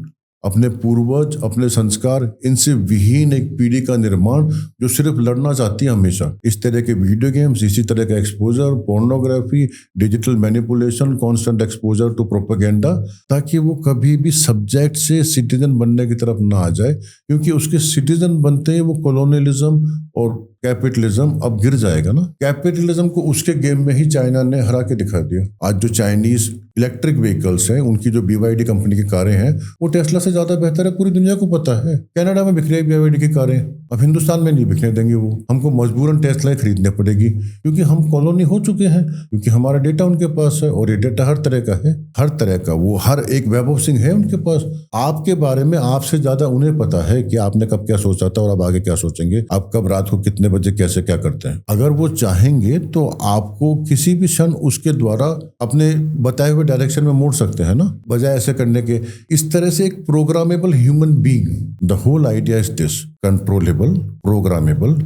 B: अपने पूर्वज, अपने संस्कार, इनसे विहीन एक पीढ़ी का निर्माण जो सिर्फ लड़ना चाहती है हमेशा। इस तरह के वीडियो गेम्स, इसी तरह का exposure, pornography, digital manipulation, constant exposure to propaganda, ताकि वो कभी भी सब्जेक्ट से सिटीजन बनने की तरफ ना आ जाए, क्योंकि उसके सिटीजन बनते हैं वो कॉलोनियलिज्म और कैपिटलिज्म अब गिर जाएगा ना। कैपिटलिज्म को उसके गेम में ही चाइना ने हरा के दिखा दिया। आज जो चाइनीज इलेक्ट्रिक व्हीकल्स हैं, उनकी जो BYD कंपनी की कारें हैं, वो टेस्ला से ज्यादा बेहतर है, पूरी दुनिया को पता है। कनाडा में बिक रही है BYD की कारें, अब हिंदुस्तान में नहीं बिकने देंगे वो, हमको मजबूरन टेस्ला खरीदने पड़ेगी, क्योंकि हम कॉलोनी हो चुके हैं, क्योंकि हमारा डेटा उनके पास है और ये डेटा हर तरह का है, हर तरह का। वो हर एक वेब ऑफ सिंह है उनके पास। आपके बारे में आपसे ज्यादा उन्हें पता है कि आपने कब क्या सोचा था और अब आगे क्या सोचेंगे, आप कब रात को कितने बजे कैसे क्या करते हैं। अगर वो चाहेंगे तो आपको किसी भी क्षण उसके द्वारा अपने बताए हुए डायरेक्शन में मोड़ सकते हैं ना, बजाय ऐसे करने के। इस तरह से एक programmable human being, the whole idea is this, controllable, programmable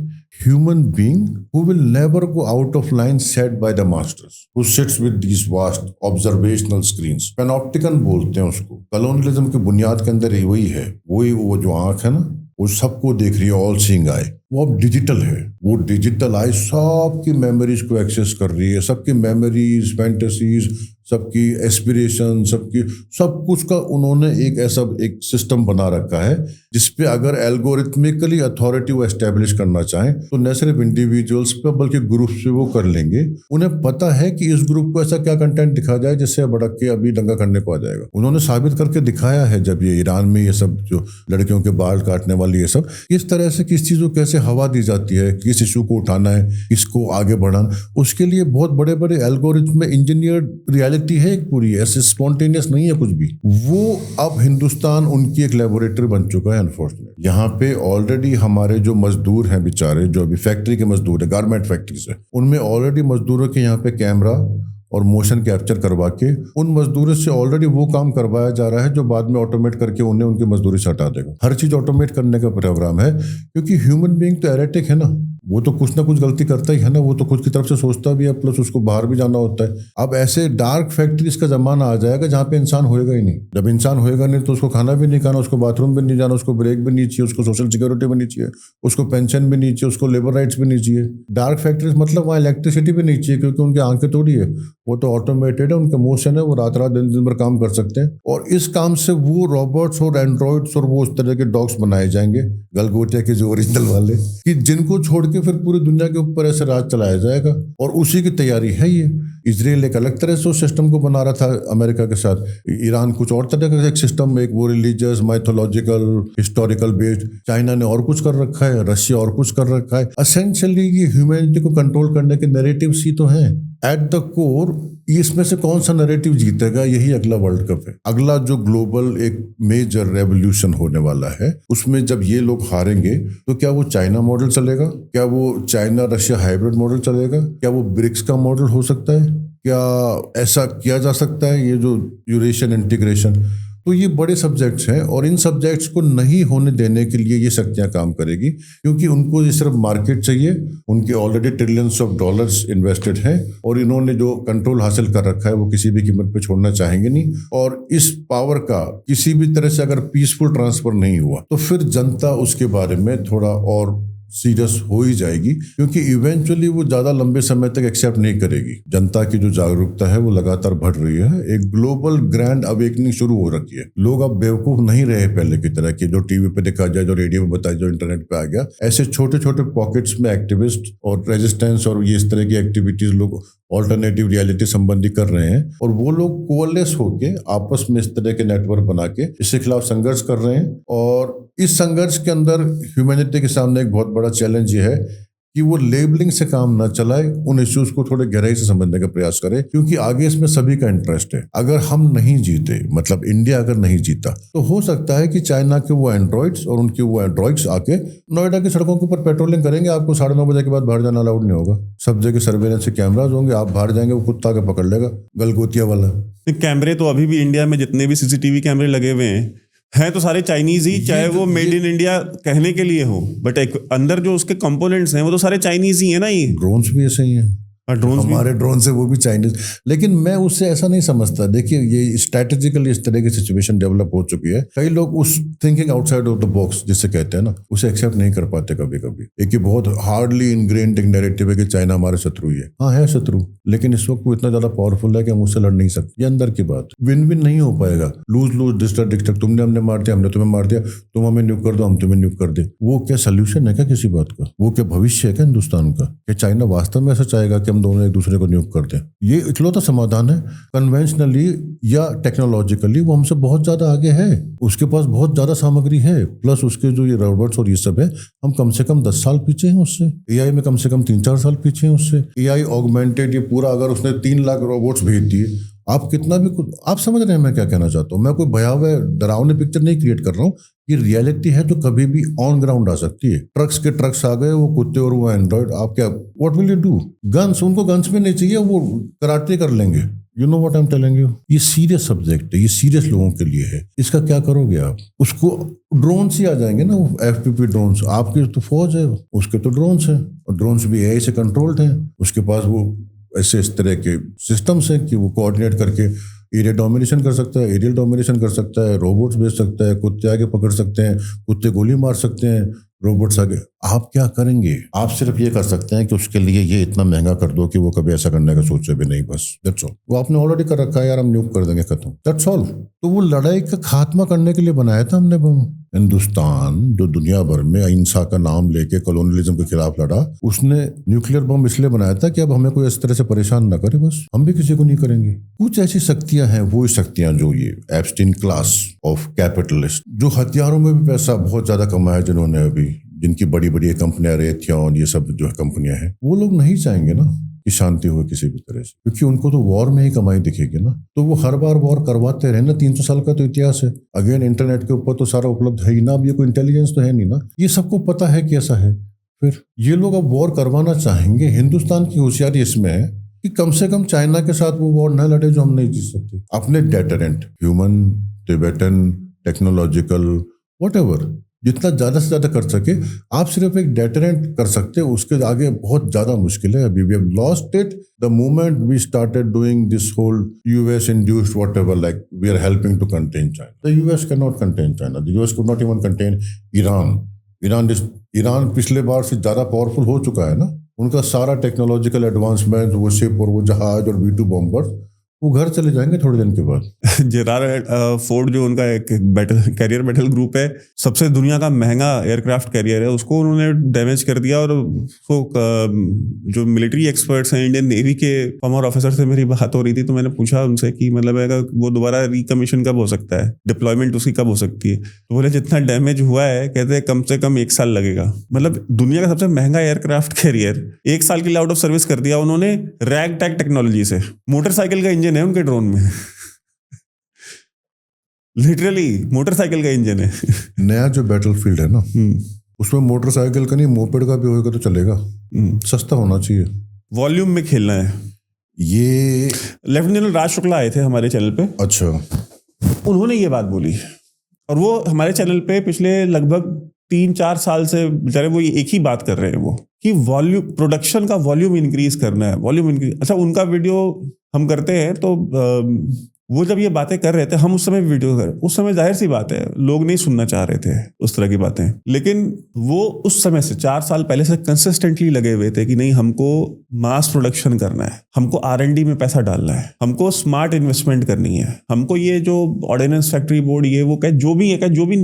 B: human being who will never go out of line set by the masters, who sits with these vast observational screens. Panopticon बोलते हैं उसको। Colonialism की बुनियाद के अंदर वही है, वही वो जो आंख है ना, वो सबको देख रही है, ऑल सीइंग आई। वो अब डिजिटल है, वो डिजिटल आई सबकी मेमोरीज को एक्सेस कर रही है, सबकी मेमोरीज, फैंटेसीज, सबकी एस्पिरेशन, सबकी सब कुछ का उन्होंने एक ऐसा एक सिस्टम बना रखा है, जिसपे अगर एल्गोरिथमिकली अथॉरिटी वो एस्टेब्लिश करना चाहें तो न सिर्फ इंडिविजुअल्स पे बल्कि ग्रुप्स पे वो कर लेंगे। उन्हें पता है कि इस ग्रुप को ऐसा क्या कंटेंट दिखा जाए जिससे भड़क के अभी दंगा करने को आ जाएगा। उन्होंने साबित करके दिखाया है, जब ये ईरान में ये सब जो लड़कियों के बाल काटने वाली ये सब, किस तरह से किस चीज़ को कैसे हवा दी जाती है, किस इशू को उठाना है, किसको आगे बढ़ाना, उसके लिए बहुत बड़े बड़े एल्गोरिथम में इंजीनियर्ड रियलिटी रियलिटी है एक पूरी, ऐसे स्पॉन्टेनियस नहीं है कुछ भी। वो अब हिंदुस्तान उनकी एक लेबोरेटरी बन चुका है अनफॉर्चुनेट। यहाँ पे ऑलरेडी हमारे जो मजदूर हैं बेचारे, जो अभी फैक्ट्री के मजदूर है, गारमेंट फैक्ट्री से, उनमें ऑलरेडी मजदूरों के यहाँ पे कैमरा और मोशन कैप्चर करवा के उन मजदूरों से ऑलरेडी वो काम करवाया जा रहा है जो बाद में ऑटोमेट करके उन्हें उनकी मजदूरी से हटा देगा। हर चीज ऑटोमेट करने का प्रोग्राम है, क्योंकि ह्यूमन बीइंग तो एरेटिक है ना, वो तो कुछ ना कुछ गलती करता ही है ना, वो तो खुद की तरफ से सोचता भी है, प्लस उसको बाहर भी जाना होता है। अब ऐसे डार्क फैक्ट्रीज का जमाना आ जाएगा जहाँ पे इंसान होएगा ही नहीं। जब इंसान होएगा नहीं तो उसको खाना भी नहीं खाना, उसको बाथरूम भी नहीं जाना, उसको ब्रेक भी नहीं चाहिए, उसको सोशल सिक्योरिटी भी नहीं चाहिए, उसको पेंशन भी नहीं चाहिए, उसको लेबर राइट्स भी नहीं चाहिए। डार्क फैक्ट्रीज मतलब वहाँ इलेक्ट्रिसिटी भी नहीं चाहिए, क्योंकि उनकी आंखें थोड़ी है, वो तो ऑटोमेटेड है, उनके मोशन है, वो रात रात दिन दिन भर काम कर सकते हैं। और इस काम से वो रोबोट्स और एंड्रॉइड्स और वो उस तरह के डॉग्स बनाए जाएंगे, गलगोटिया के जो ओरिजिनल वाले, कि जिनको छोड़ के फिर पूरी दुनिया के ऊपर ऐसे राज चलाया जाएगा। और उसी की तैयारी है ये। इजराइल एक अलग तरह से उस सिस्टम को बना रहा था अमेरिका के साथ, ईरान कुछ और तरह का एक सिस्टम, एक वो religious mythological historical based, China ने और कुछ कर रखा है, रशिया और कुछ कर रखा है। एसेंशियली ये ह्यूमैनिटी को कंट्रोल करने के नैरेटिव्स ही तो हैं एट द कोर। इसमें से कौन सा नैरेटिव जीतेगा, यही अगला वर्ल्ड कप है। अगला जो ग्लोबल एक मेजर रेवोल्यूशन होने वाला है, उसमें जब ये लोग हारेंगे तो क्या वो चाइना मॉडल चलेगा, क्या वो चाइना रशिया हाइब्रिड मॉडल चलेगा, क्या वो ब्रिक्स का मॉडल हो सकता है, क्या ऐसा किया जा सकता है, ये जो यूरेशियन इंटीग्रेशन। तो ये बड़े सब्जेक्ट्स हैं, और इन सब्जेक्ट्स को नहीं होने देने के लिए ये शक्तियां काम करेगी, क्योंकि उनको ये सिर्फ मार्केट चाहिए। उनके already trillions of dollars invested हैं, और इन्होंने जो कंट्रोल हासिल कर रखा है वो किसी भी कीमत पे छोड़ना चाहेंगे नहीं। और इस पावर का किसी भी तरह से अगर पीसफुल ट्रांसफर नहीं हुआ तो फिर जनता उसके बारे में थोड़ा और सीरियस हो ही जाएगी, क्योंकि इवेंचुअली वो ज्यादा लंबे समय तक एक्सेप्ट नहीं करेगी। जनता की जो जागरूकता है वो लगातार बढ़ रही है, एक ग्लोबल ग्रैंड अवेकनिंग शुरू हो रखी है। लोग अब बेवकूफ नहीं रहे पहले की तरह की, जो टीवी पे दिखा जाए, जो रेडियो पे बताया, जो इंटरनेट पे आ गया। ऐसे छोटे छोटे पॉकेट्स में एक्टिविस्ट और रेजिस्टेंस और ये इस तरह की एक्टिविटीज लोग ऑल्टरनेटिव रियलिटी संबंधी कर रहे हैं, और वो लोग कोअलेस होके आपस में इस तरह के नेटवर्क बना के इसके खिलाफ संघर्ष कर रहे हैं। और इस संघर्ष के अंदर ह्यूमैनिटी के सामने एक बहुत बड़ा चैलेंज ये है कि वो लेबलिंग से काम ना चलाए, उन इश्यूज को थोड़े गहराई से समझने का प्रयास करे, क्योंकि आगे इसमें सभी का इंटरेस्ट है। अगर हम नहीं जीते, मतलब इंडिया अगर नहीं जीता, तो हो सकता है कि चाइना के वो एंड्रॉइड्स और उनके वो एंड्रॉइड्स आके नोएडा की सड़कों के ऊपर पेट्रोलिंग करेंगे। आपको 9:30 बजे के बाद बाहर जाना अलाउड नहीं होगा। सब जगह सर्वेलेंस से कैमराज होंगे, आप बाहर जाएंगे वो कुत्ता के पकड़ लेगा, गलगोतिया वाला।
A: कैमरे तो अभी भी इंडिया में जितने भी सीसीटीवी कैमरे लगे हुए हैं तो सारे चाइनीज ही, चाहे वो मेड इन इंडिया कहने के लिए हो, बट एक अंदर जो उसके कंपोनेंट्स हैं वो तो सारे चाइनीज ही है ना। ये
B: ड्रोन्स भी ऐसे ही हैं, हमारे ड्रोन से वो भी चाइनीज। लेकिन मैं उससे ऐसा नहीं समझता। देखिए, ये स्ट्रैटेजिकली इस तरह की सिचुएशन डेवलप हो चुकी है। कई लोग उस thinking outside of the box जिसे कहते हैं ना, उसे एक्सेप्ट नहीं कर पाते कभी कभी। एक ये बहुत हार्डली इनग्रेन्ड नैरेटिव है कि चाइना हमारे शत्रु ही है। हाँ है शत्रु, लेकिन इस वक्त वो इतना ज्यादा पावरफुल है कि हम उससे लड़ नहीं सकते। ये अंदर की बात, विन विन नहीं हो पाएगा। लूज लूज डिस्ट्रक्ट, तुमने हमने मार दिया, हमने तुम्हें मार दिया, तुम हमें न्यूक कर दो, हम तुम्हें न्यूक कर दे। वो क्या सोल्यूशन है क्या किसी बात का? वो क्या भविष्य है क्या हिंदुस्तान का? क्या चाइना वास्तव में ऐसा चाहेगा कि हम दोनों एक दूसरे को नियुक्त करते हैं? ये इकलौता समाधान है। कन्वेंशनली या टेक्नोलॉजिकली वो हमसे बहुत ज्यादा आगे है, उसके पास बहुत ज्यादा सामग्री है, प्लस उसके जो ये रोबोट्स और ये सब है, हम कम से कम 10 साल पीछे हैं उससे। एआई में कम से कम 3-4 साल पीछे हैं उससे। एआई ऑगमेंटेड, ये पूरा अगर उसने 3 लाख रोबोट्स भेज दिए, आप कितना भी कुछ, आप समझ रहे हैं मैं क्या कहना चाहता हूँ? मैं कोई भयावह डरावनी पिक्चर नहीं क्रिएट कर रहा हूँ। ये रियलिटी है जो कभी भी ऑन ग्राउंड आ सकती है। ट्रक्स के ट्रक्स आ गए, वो कुत्ते और वो एंड्रॉइड, आप क्या, what will you do? Guns, उनको गन्स में नहीं चाहिए, वो कराटे कर लेंगे। You know what I am telling you. ये सीरियस सब्जेक्ट है, ये सीरियस लोगों के लिए है। इसका क्या करोगे आप? उसको ड्रोन्स ही आ जाएंगे ना, FPV ड्रोन्स। आपकी तो फौज है, उसके तो ड्रोन्स हैं, और ड्रोन्स भी AI से कंट्रोल्ड हैं। उसके पास वो ऐसे इस तरह के सिस्टम्स हैं कि वो कोऑर्डिनेट करके एरिया डोमिनेशन कर सकता है, एरियल डोमिनेशन कर सकता है, रोबोट्स भेज सकता है, कुत्ते आगे पकड़ सकते हैं, कुत्ते गोली मार सकते हैं, रोबोट्स आगे। आप क्या करेंगे? आप सिर्फ ये कर सकते हैं कि उसके लिए ये इतना महंगा कर दो कि वो कभी ऐसा करने का सोचे भी नहीं, बस दैट्स ऑल। वो आपने ऑलरेडी कर रखा है यार, हम न्यूक कर देंगे, खत्म, दैट्स ऑल। तो वो लड़ाई का खात्मा करने के लिए बनाया था हमने बम। हिंदुस्तान जो दुनिया भर में अहिंसा का नाम लेके कॉलोनियलिज्म के खिलाफ लड़ा, उसने न्यूक्लियर बम इसलिए बनाया था कि अब हमें कोई इस तरह से परेशान ना करे, बस हम भी किसी को नहीं करेंगे। कुछ ऐसी शक्तियां हैं, वो शक्तियां जो ये एप्स्टीन क्लास ऑफ कैपिटलिस्ट, जो हथियारों में भी पैसा बहुत ज्यादा कमाया जिन्होंने अभी, जिनकी बड़ी बड़ी कंपनियां, रेथियन, ये सब जो कंपनियां हैं, वो लोग नहीं चाहेंगे ना कि शांति हो किसी भी तरह से, क्योंकि उनको तो वॉर में ही कमाई दिखेगी ना, तो वो हर बार वॉर करवाते रहे ना। 300 साल का तो इतिहास है। अगेन इंटरनेट के ऊपर तो सारा उपलब्ध है ही ना, अब ये कोई इंटेलिजेंस तो है नहीं ना, ये सबको पता है कि ऐसा है। फिर ये लोग अब वॉर करवाना चाहेंगे। हिंदुस्तान की होशियारी इसमें है कि कम से कम चाइना के साथ वो वॉर न लड़े जो हम नहीं जीत सकते। अपने deterrent, human, Tibetan, technological, whatever, जितना ज्यादा से ज्यादा कर सके आप सिर्फ एक डेटरेंट कर सकते हो, उसके आगे बहुत ज्यादा मुश्किल है। अभी we have lost it the moment we started doing this whole US induced whatever, like we are helping to contain China. The US can not contain China, the US could not even contain Iran पिछले बार से ज्यादा powerful हो चुका है ना। उनका सारा टेक्नोलॉजिकल एडवांसमेंट, वो शिप और वो जहाज और B-2 बॉम्बर, वो घर चले जाएंगे थोड़े दिन के बाद।
A: जेरार्ड फोर्ड जो उनका एक कैरियर बैटल ग्रुप है, सबसे दुनिया का महंगा एयरक्राफ्ट कैरियर है, उसको उन्होंने डैमेज कर दिया। और उसको जो मिलिट्री एक्सपर्ट्स हैं, इंडियन नेवी के फॉर्मर ऑफिसर से मेरी बात हो रही थी, तो मैंने पूछा उनसे कि मतलब वो दोबारा रिकमीशन कब हो सकता है, डिप्लॉयमेंट उसकी कब हो सकती है। तो बोले जितना डैमेज हुआ है कहते हैं कम से कम 1 साल लगेगा। मतलब दुनिया का सबसे महंगा एयरक्राफ्ट कैरियर 1 साल के लिए आउट ऑफ सर्विस कर दिया उन्होंने रैग टैग टेक्नोलॉजी से। मोटरसाइकिल का इंजन है उनके ड्रोन में, लिटरली मोटरसाइकिल का इंजन है।
B: नया जो बैटलफील्ड है ना, उसमें मोटरसाइकिल का नहीं मोपेड का भी होगा तो चलेगा, सस्ता होना चाहिए,
A: वॉल्यूम में खेलना है।
B: ये
A: लेफ्टिनेंट जनरल राज शुक्ला आए थे हमारे चैनल पे,
B: अच्छा,
A: उन्होंने ये बात बोली, और वो हमारे चैनल पे पिछले लगभग 3-4 साल से बेचारे वो एक ही बात कर रहे हैं, वो कि वॉल्यूम, प्रोडक्शन का वॉल्यूम इंक्रीज करना है, वॉल्यूम इंक्रीज। अच्छा, उनका वीडियो हम करते हैं तो वो जब ये बातें कर रहे थे, हम उस समय वीडियो कर, उस समय जाहिर सी बात है लोग नहीं सुनना चाह रहे थे उस तरह की बातें, लेकिन वो उस समय से 4 साल पहले से कंसिस्टेंटली लगे हुए थे कि नहीं, हमको मास प्रोडक्शन करना है, हमको R&D में पैसा डालना है, हमको स्मार्ट इन्वेस्टमेंट करनी है, हमको ये जो ऑर्डिनेंस फैक्ट्री बोर्ड ये वो जो भी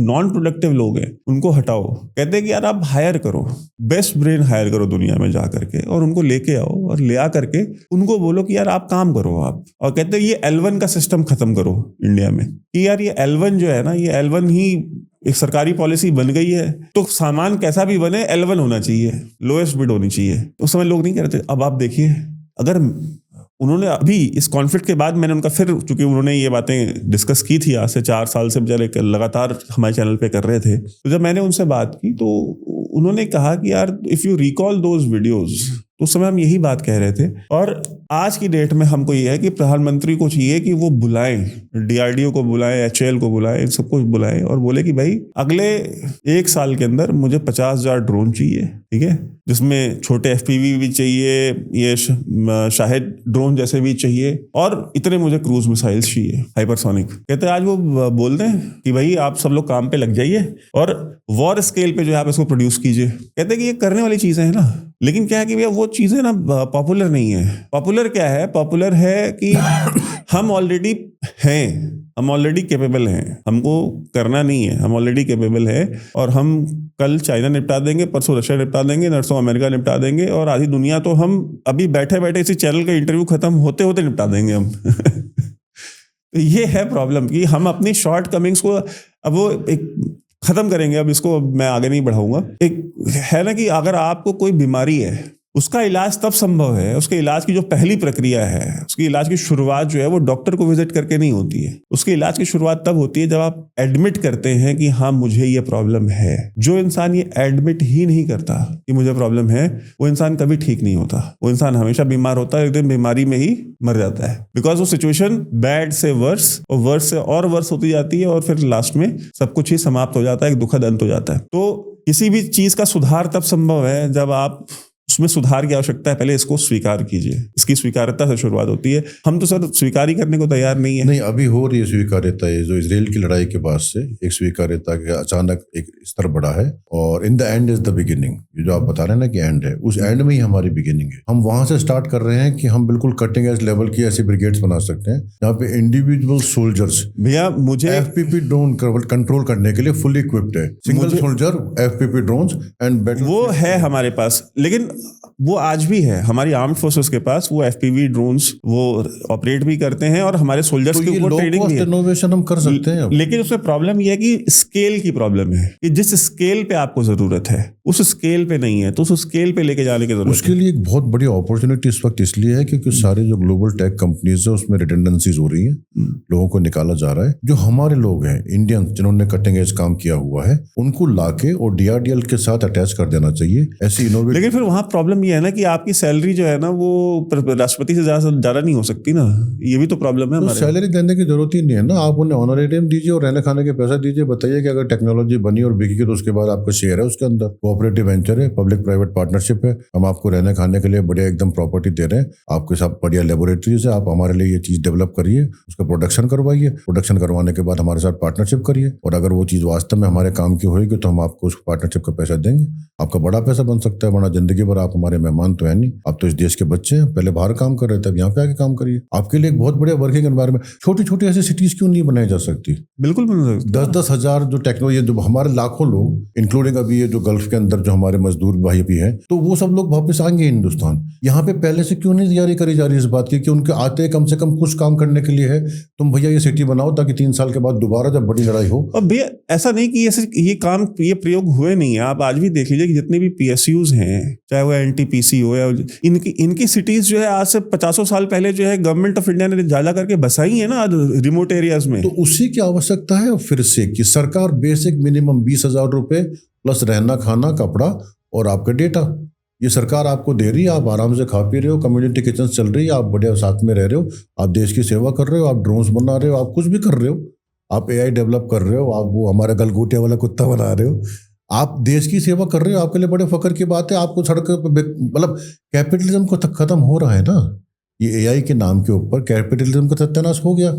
A: नॉन प्रोडक्टिव लोग हैं उनको हटाओ। कहते हैं कि यार आप हायर करो, बेस्ट ब्रेन हायर करो दुनिया में जा करके, और उनको लेके आओ और ले आ करके उनको बोलो कि यार आप काम करो आप। और कहते हैं ये L1 का सिस्टम खत्म करो इंडिया में, कि यार ये L1 जो है ना, ये L1 ही एक सरकारी पॉलिसी बन गई है, तो सामान कैसा भी बने L1 होना चाहिए, लोएस्ट बिड होनी चाहिए। तो उस समय लोग नहीं कह रहे थे। अब आप देखिए, अगर उन्होंने अभी इस कॉन्फ्लिक्ट के बाद मैंने उनका फिर, चूंकि उन्होंने ये बातें डिस्कस की थी आज से 4 साल से बेचारे लगातार हमारे चैनल पे कर रहे थे, तो जब मैंने उनसे बात की तो उन्होंने कहा कि यार if you recall those videos, तो उस समय हम यही बात कह रहे थे। और आज की डेट में हमको ये है कि प्रधानमंत्री को चाहिए कि वो बुलाएं, DRDO को बुलाएं, HAL को बुलाएं, सबको बुलाएं और बोले कि भाई अगले 1 साल के अंदर मुझे 50,000 ड्रोन चाहिए, ठीक है, जिसमें छोटे FPV भी चाहिए, ये शाहिद ड्रोन जैसे भी चाहिए, और इतने मुझे क्रूज मिसाइल्स चाहिए हाइपरसोनिक। कहते हैं आज वो बोल दें कि भाई आप सब लोग काम पे लग जाइए और वॉर स्केल पे जो है आप इसको प्रोड्यूस कीजिए। कहते हैं कि ये करने वाली चीजें हैं ना, लेकिन क्या है कि भैया वो चीजें ना पॉपुलर नहीं है। पॉपुलर क्या है? पॉपुलर है कि हम ऑलरेडी हैं, हम ऑलरेडी कैपेबल हैं, हमको करना नहीं है, हम ऑलरेडी कैपेबल है, और हम कल चाइना निपटा देंगे, परसों रशिया निपटा देंगे, नरसों अमेरिका निपटा देंगे, और आधी दुनिया तो हम अभी बैठे बैठे इसी चैनल का इंटरव्यू खत्म होते होते निपटा देंगे हम। तो ये है प्रॉब्लम कि हम अपनी शॉर्ट कमिंग्स को अब वो एक खत्म करेंगे। अब इसको मैं आगे नहीं बढ़ाऊंगा। एक है ना कि अगर आपको कोई बीमारी है, उसका इलाज तब संभव है, उसके इलाज की जो पहली प्रक्रिया है, उसकी इलाज की शुरुआत जो है वो डॉक्टर को विजिट करके नहीं होती है। उसके इलाज की शुरुआत तब होती है जब आप एडमिट करते हैं कि हाँ मुझे ये प्रॉब्लम है। जो इंसान ये एडमिट ही नहीं करता कि मुझे प्रॉब्लम है, वो इंसान कभी ठीक नहीं होता। वो इंसान हमेशा बीमार होता है, एक दिन बीमारी में ही मर जाता है, बिकॉज वो सिचुएशन बैड से वर्स और वर्स से और वर्स होती जाती है, और फिर लास्ट में सब कुछ ही समाप्त हो जाता है, एक दुखद अंत हो जाता है। तो किसी भी चीज का सुधार तब संभव है जब आप उसमें सुधार की आवश्यकता है, पहले इसको स्वीकार कीजिए। इसकी स्वीकार्यता से शुरुआत होती है। हम तो सर स्वीकार ही करने को तैयार नहीं है।
B: नहीं, अभी हो रही है स्वीकार्यता। ये जो इजराइल की लड़ाई के बाद से एक स्वीकार्यता का अचानक एक स्तर बढ़ा है, और in the end is the beginning. ये जो आप बता रहे हैं ना कि एंड है, उस एंड में ही हमारी बिगिनिंग है। हम वहां से स्टार्ट कर रहे हैं कि हम बिल्कुल कटिंग एज लेवल की ऐसी ब्रिगेड्स बना सकते हैं जहाँ पे इंडिविजुअल सोल्जर्स,
A: भैया मुझे
B: FPV ड्रोन कंट्रोल करने के लिए फुल इक्विप्ड है, single soldier FPV drones and battle,
A: वो है हमारे पास। लेकिन वो आज भी है हमारी आर्म्ड फोर्सेस के पास, वो FPV ड्रोन्स वो ऑपरेट भी करते हैं और हमारे सोल्जर्स
B: तो
A: के ऊपर ट्रेनिंग भी है।
B: इनोवेशन हम कर सकते हैं।
A: लेकिन उसमें प्रॉब्लम यह है कि स्केल की प्रॉब्लम है कि जिस स्केल पे आपको जरूरत है उस स्केल पे नहीं है, तो उस स्केल पे लेके जाने की जरूरत
B: उसके लिए एक बहुत बड़ी अपॉर्चुनिटी इस वक्त इसलिए है क्योंकि सारे जो ग्लोबल टेक कंपनीज है उसमें रिडंडेंसीज हो रही हैं, लोगों को निकाला जा रहा है। जो हमारे लोग हैं इंडियन जिन्होंने कटिंग एज काम किया हुआ है उनको लाके और DRDL के साथ अटैच कर देना चाहिए ऐसी इनोवेटिव।
A: लेकिन फिर वहां प्रॉब्लम ये है ना कि आपकी सैलरी जो है ना वो राष्ट्रपति से ज्यादा नहीं हो सकती ना, ये भी तो प्रॉब्लम है
B: तो
A: हमारे।
B: सैलरी देने की जरूरत ही नहीं है ना, आप उन्हें ऑनरेरियम दीजिए और रहने खाने के पैसा दीजिए। बताइए कि अगर टेक्नोलॉजी बनी और बिकी तो उसके बाद आपका शेयर है उसके अंदर, कोऑपरेटिव वेंचर है, पब्लिक प्राइवेट पार्टनरशिप है, हम आपको रहने खाने के लिए बढ़िया एकदम प्रॉपर्टी दे रहे हैं, आपके साथ बढ़िया लेबोरेटरीज है, आप हमारे लिए ये चीज डेवलप करिए, उसका प्रोडक्शन करवाइए, प्रोडक्शन करवाने के बाद हमारे साथ पार्टनरशिप करिए और अगर वो चीज वास्तव में हमारे काम की होगी तो हम आपको उस पार्टनरशिप का पैसा देंगे। आपका बड़ा पैसा बन सकता है, बड़ा जिंदगी भर। आप हमारे मेहमान तो है नहीं, आप तो इस देश के बच्चे हैं, पहले बाहर काम कर रहे थे, अब यहाँ पे आके काम करिए। आपके लिए एक बहुत बढ़िया वर्किंग एनवायरनमेंट। छोटी छोटी ऐसी सिटीज क्यों नहीं बनाई जा सकती?
A: बिल्कुल
B: 10-10 हजार जो टेक्नोलॉजी, जो हमारे लाखों लोग इंक्लूडिंग अभी ये जो गल्फ के अंदर जो हमारे मजदूर भाई भी हैं, तो वो सब लोग वापस आएंगे हिंदुस्तान। यहाँ पे पहले से क्यों नहीं तैयारी करी जा रही इस बात की कि उनके आते कम से कम कुछ काम करने के लिए है, तुम भैया ये सिटी बनाओ ताकि 3 साल के बाद दोबारा जब बड़ी लड़ाई हो।
A: और भैया ऐसा नहीं कि ये प्रयोग हुए नहीं है, आप आज भी देख लीजिए कि जितने भी PSUs हैं, चाहे वो NTPC हो या इनकी सिटीज जो है आज से 50 साल पहले जो है गवर्नमेंट ऑफ इंडिया ने जाला करके बसाई है ना रिमोट एरियाज में।
B: तो उसी की आवश्यकता है फिर से कि सरकार बेसिक मिनिमम 20,000 रुपए प्लस रहना खाना कपड़ा और आपका डेटा ये सरकार आपको दे रही है। आप आराम से खा पी रहे हो, कम्युनिटी किचन चल रही है, आप बढ़िया साथ में रह रहे हो, आप देश की सेवा कर रहे हो, आप ड्रोन्स बना रहे हो, आप कुछ भी कर रहे हो, आप AI डेवलप कर रहे हो, आप वो हमारा गलगोटिया वाला कुत्ता बना रहे हो, आप देश की सेवा कर रहे हो। आपके लिए बड़े फख्र की बात है। आपको सड़क मतलब कैपिटलिज्म को खत्म हो रहा है ना, ये AI के नाम के ऊपर कैपिटलिज्म का सत्यानाश हो गया।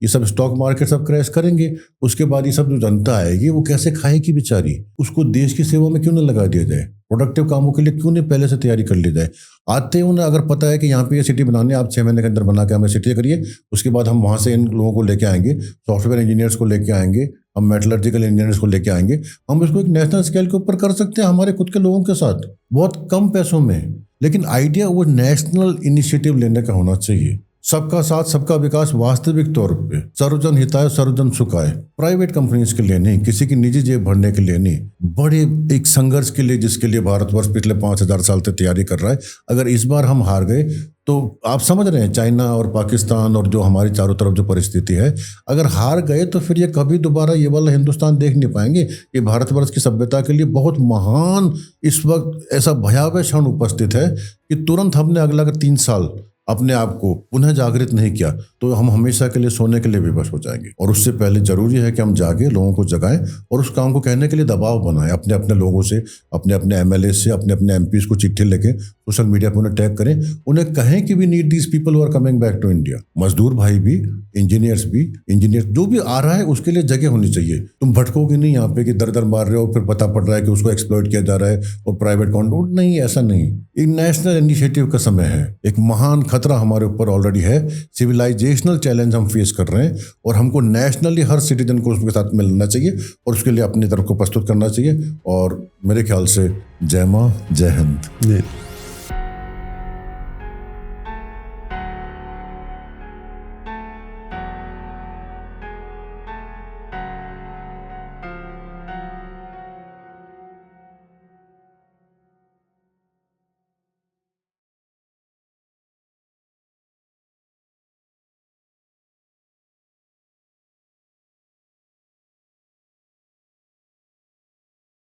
B: ये सब स्टॉक मार्केट सब क्रैश करेंगे, उसके बाद ये सब जो जनता आएगी वो कैसे खाएगी बेचारी? उसको देश की सेवा में क्यों नहीं लगा दिया जाए? प्रोडक्टिव कामों के लिए क्यों नहीं पहले से तैयारी कर ली जाए? आते हैं उन्हें अगर पता है कि यहाँ पे ये सिटी बनानी है, आप 6 महीने के अंदर बना के हमें सिटी करिए, उसके बाद हम वहाँ से इन लोगों को लेके आएंगे, सॉफ्टवेयर इंजीनियर्स को लेके आएंगे, हम मेटलर्जिकल इंजीनियर्स को लेके आएंगे, हम इसको एक नेशनल स्केल के ऊपर कर सकते हैं हमारे खुद के लोगों के साथ बहुत कम पैसों में। लेकिन आइडिया वो नेशनल इनिशिएटिव लेने का होना चाहिए। सबका साथ सबका विकास वास्तविक तौर पे सर्वजन हिताय सर्वजन सुखाय, प्राइवेट कंपनीज के लिए नहीं, किसी की निजी जेब भरने के लिए नहीं, बड़े एक संघर्ष के लिए जिसके लिए भारतवर्ष पिछले 5,000 साल से तैयारी कर रहा है। अगर इस बार हम हार गए तो आप समझ रहे हैं चाइना और पाकिस्तान और जो हमारी चारों तरफ जो परिस्थिति है, अगर हार गए तो फिर ये कभी दोबारा ये वाला हिंदुस्तान देख नहीं पाएंगे। ये भारतवर्ष की सभ्यता के लिए बहुत महान इस वक्त ऐसा भयावह क्षण उपस्थित है कि तुरंत हमने अगला 3 साल अपने आप को पुनः जागृत नहीं किया तो हम हमेशा के लिए सोने के लिए विवश हो जाएंगे। और उससे पहले जरूरी है कि हम जागे, लोगों को जगाएं और उस काम को कहने के लिए दबाव बनाएं। अपने अपने लोगों से, अपने अपने MLA से, अपने अपने MPs को चिट्ठी लेके सोशल मीडिया पर उन्हें टैग करें, उन्हें कहें कि we need these people who are coming back to India. मजदूर भाई भी, इंजीनियर्स भी, इंजीनियर जो भी आ रहा है उसके लिए जगह होनी चाहिए। तुम भटकोगे नहीं यहाँ पे कि दर दर मार रहे हो, फिर पता पड़ रहा है कि उसको एक्सप्लॉइट किया जा रहा है और प्राइवेट कॉन्ट्रैक्ट नहीं, ऐसा नहीं। एक नेशनल इनिशिएटिव का समय है, एक महान खतरा हमारे ऊपर ऑलरेडी है, सिविलाइजेशनल चैलेंज हम फेस कर रहे हैं और हमको नेशनली हर सिटीजन को उसके साथ मिलना चाहिए और उसके लिए अपनी तरफ को प्रस्तुत करना चाहिए। और मेरे ख्याल से जय मां, जय हिंद।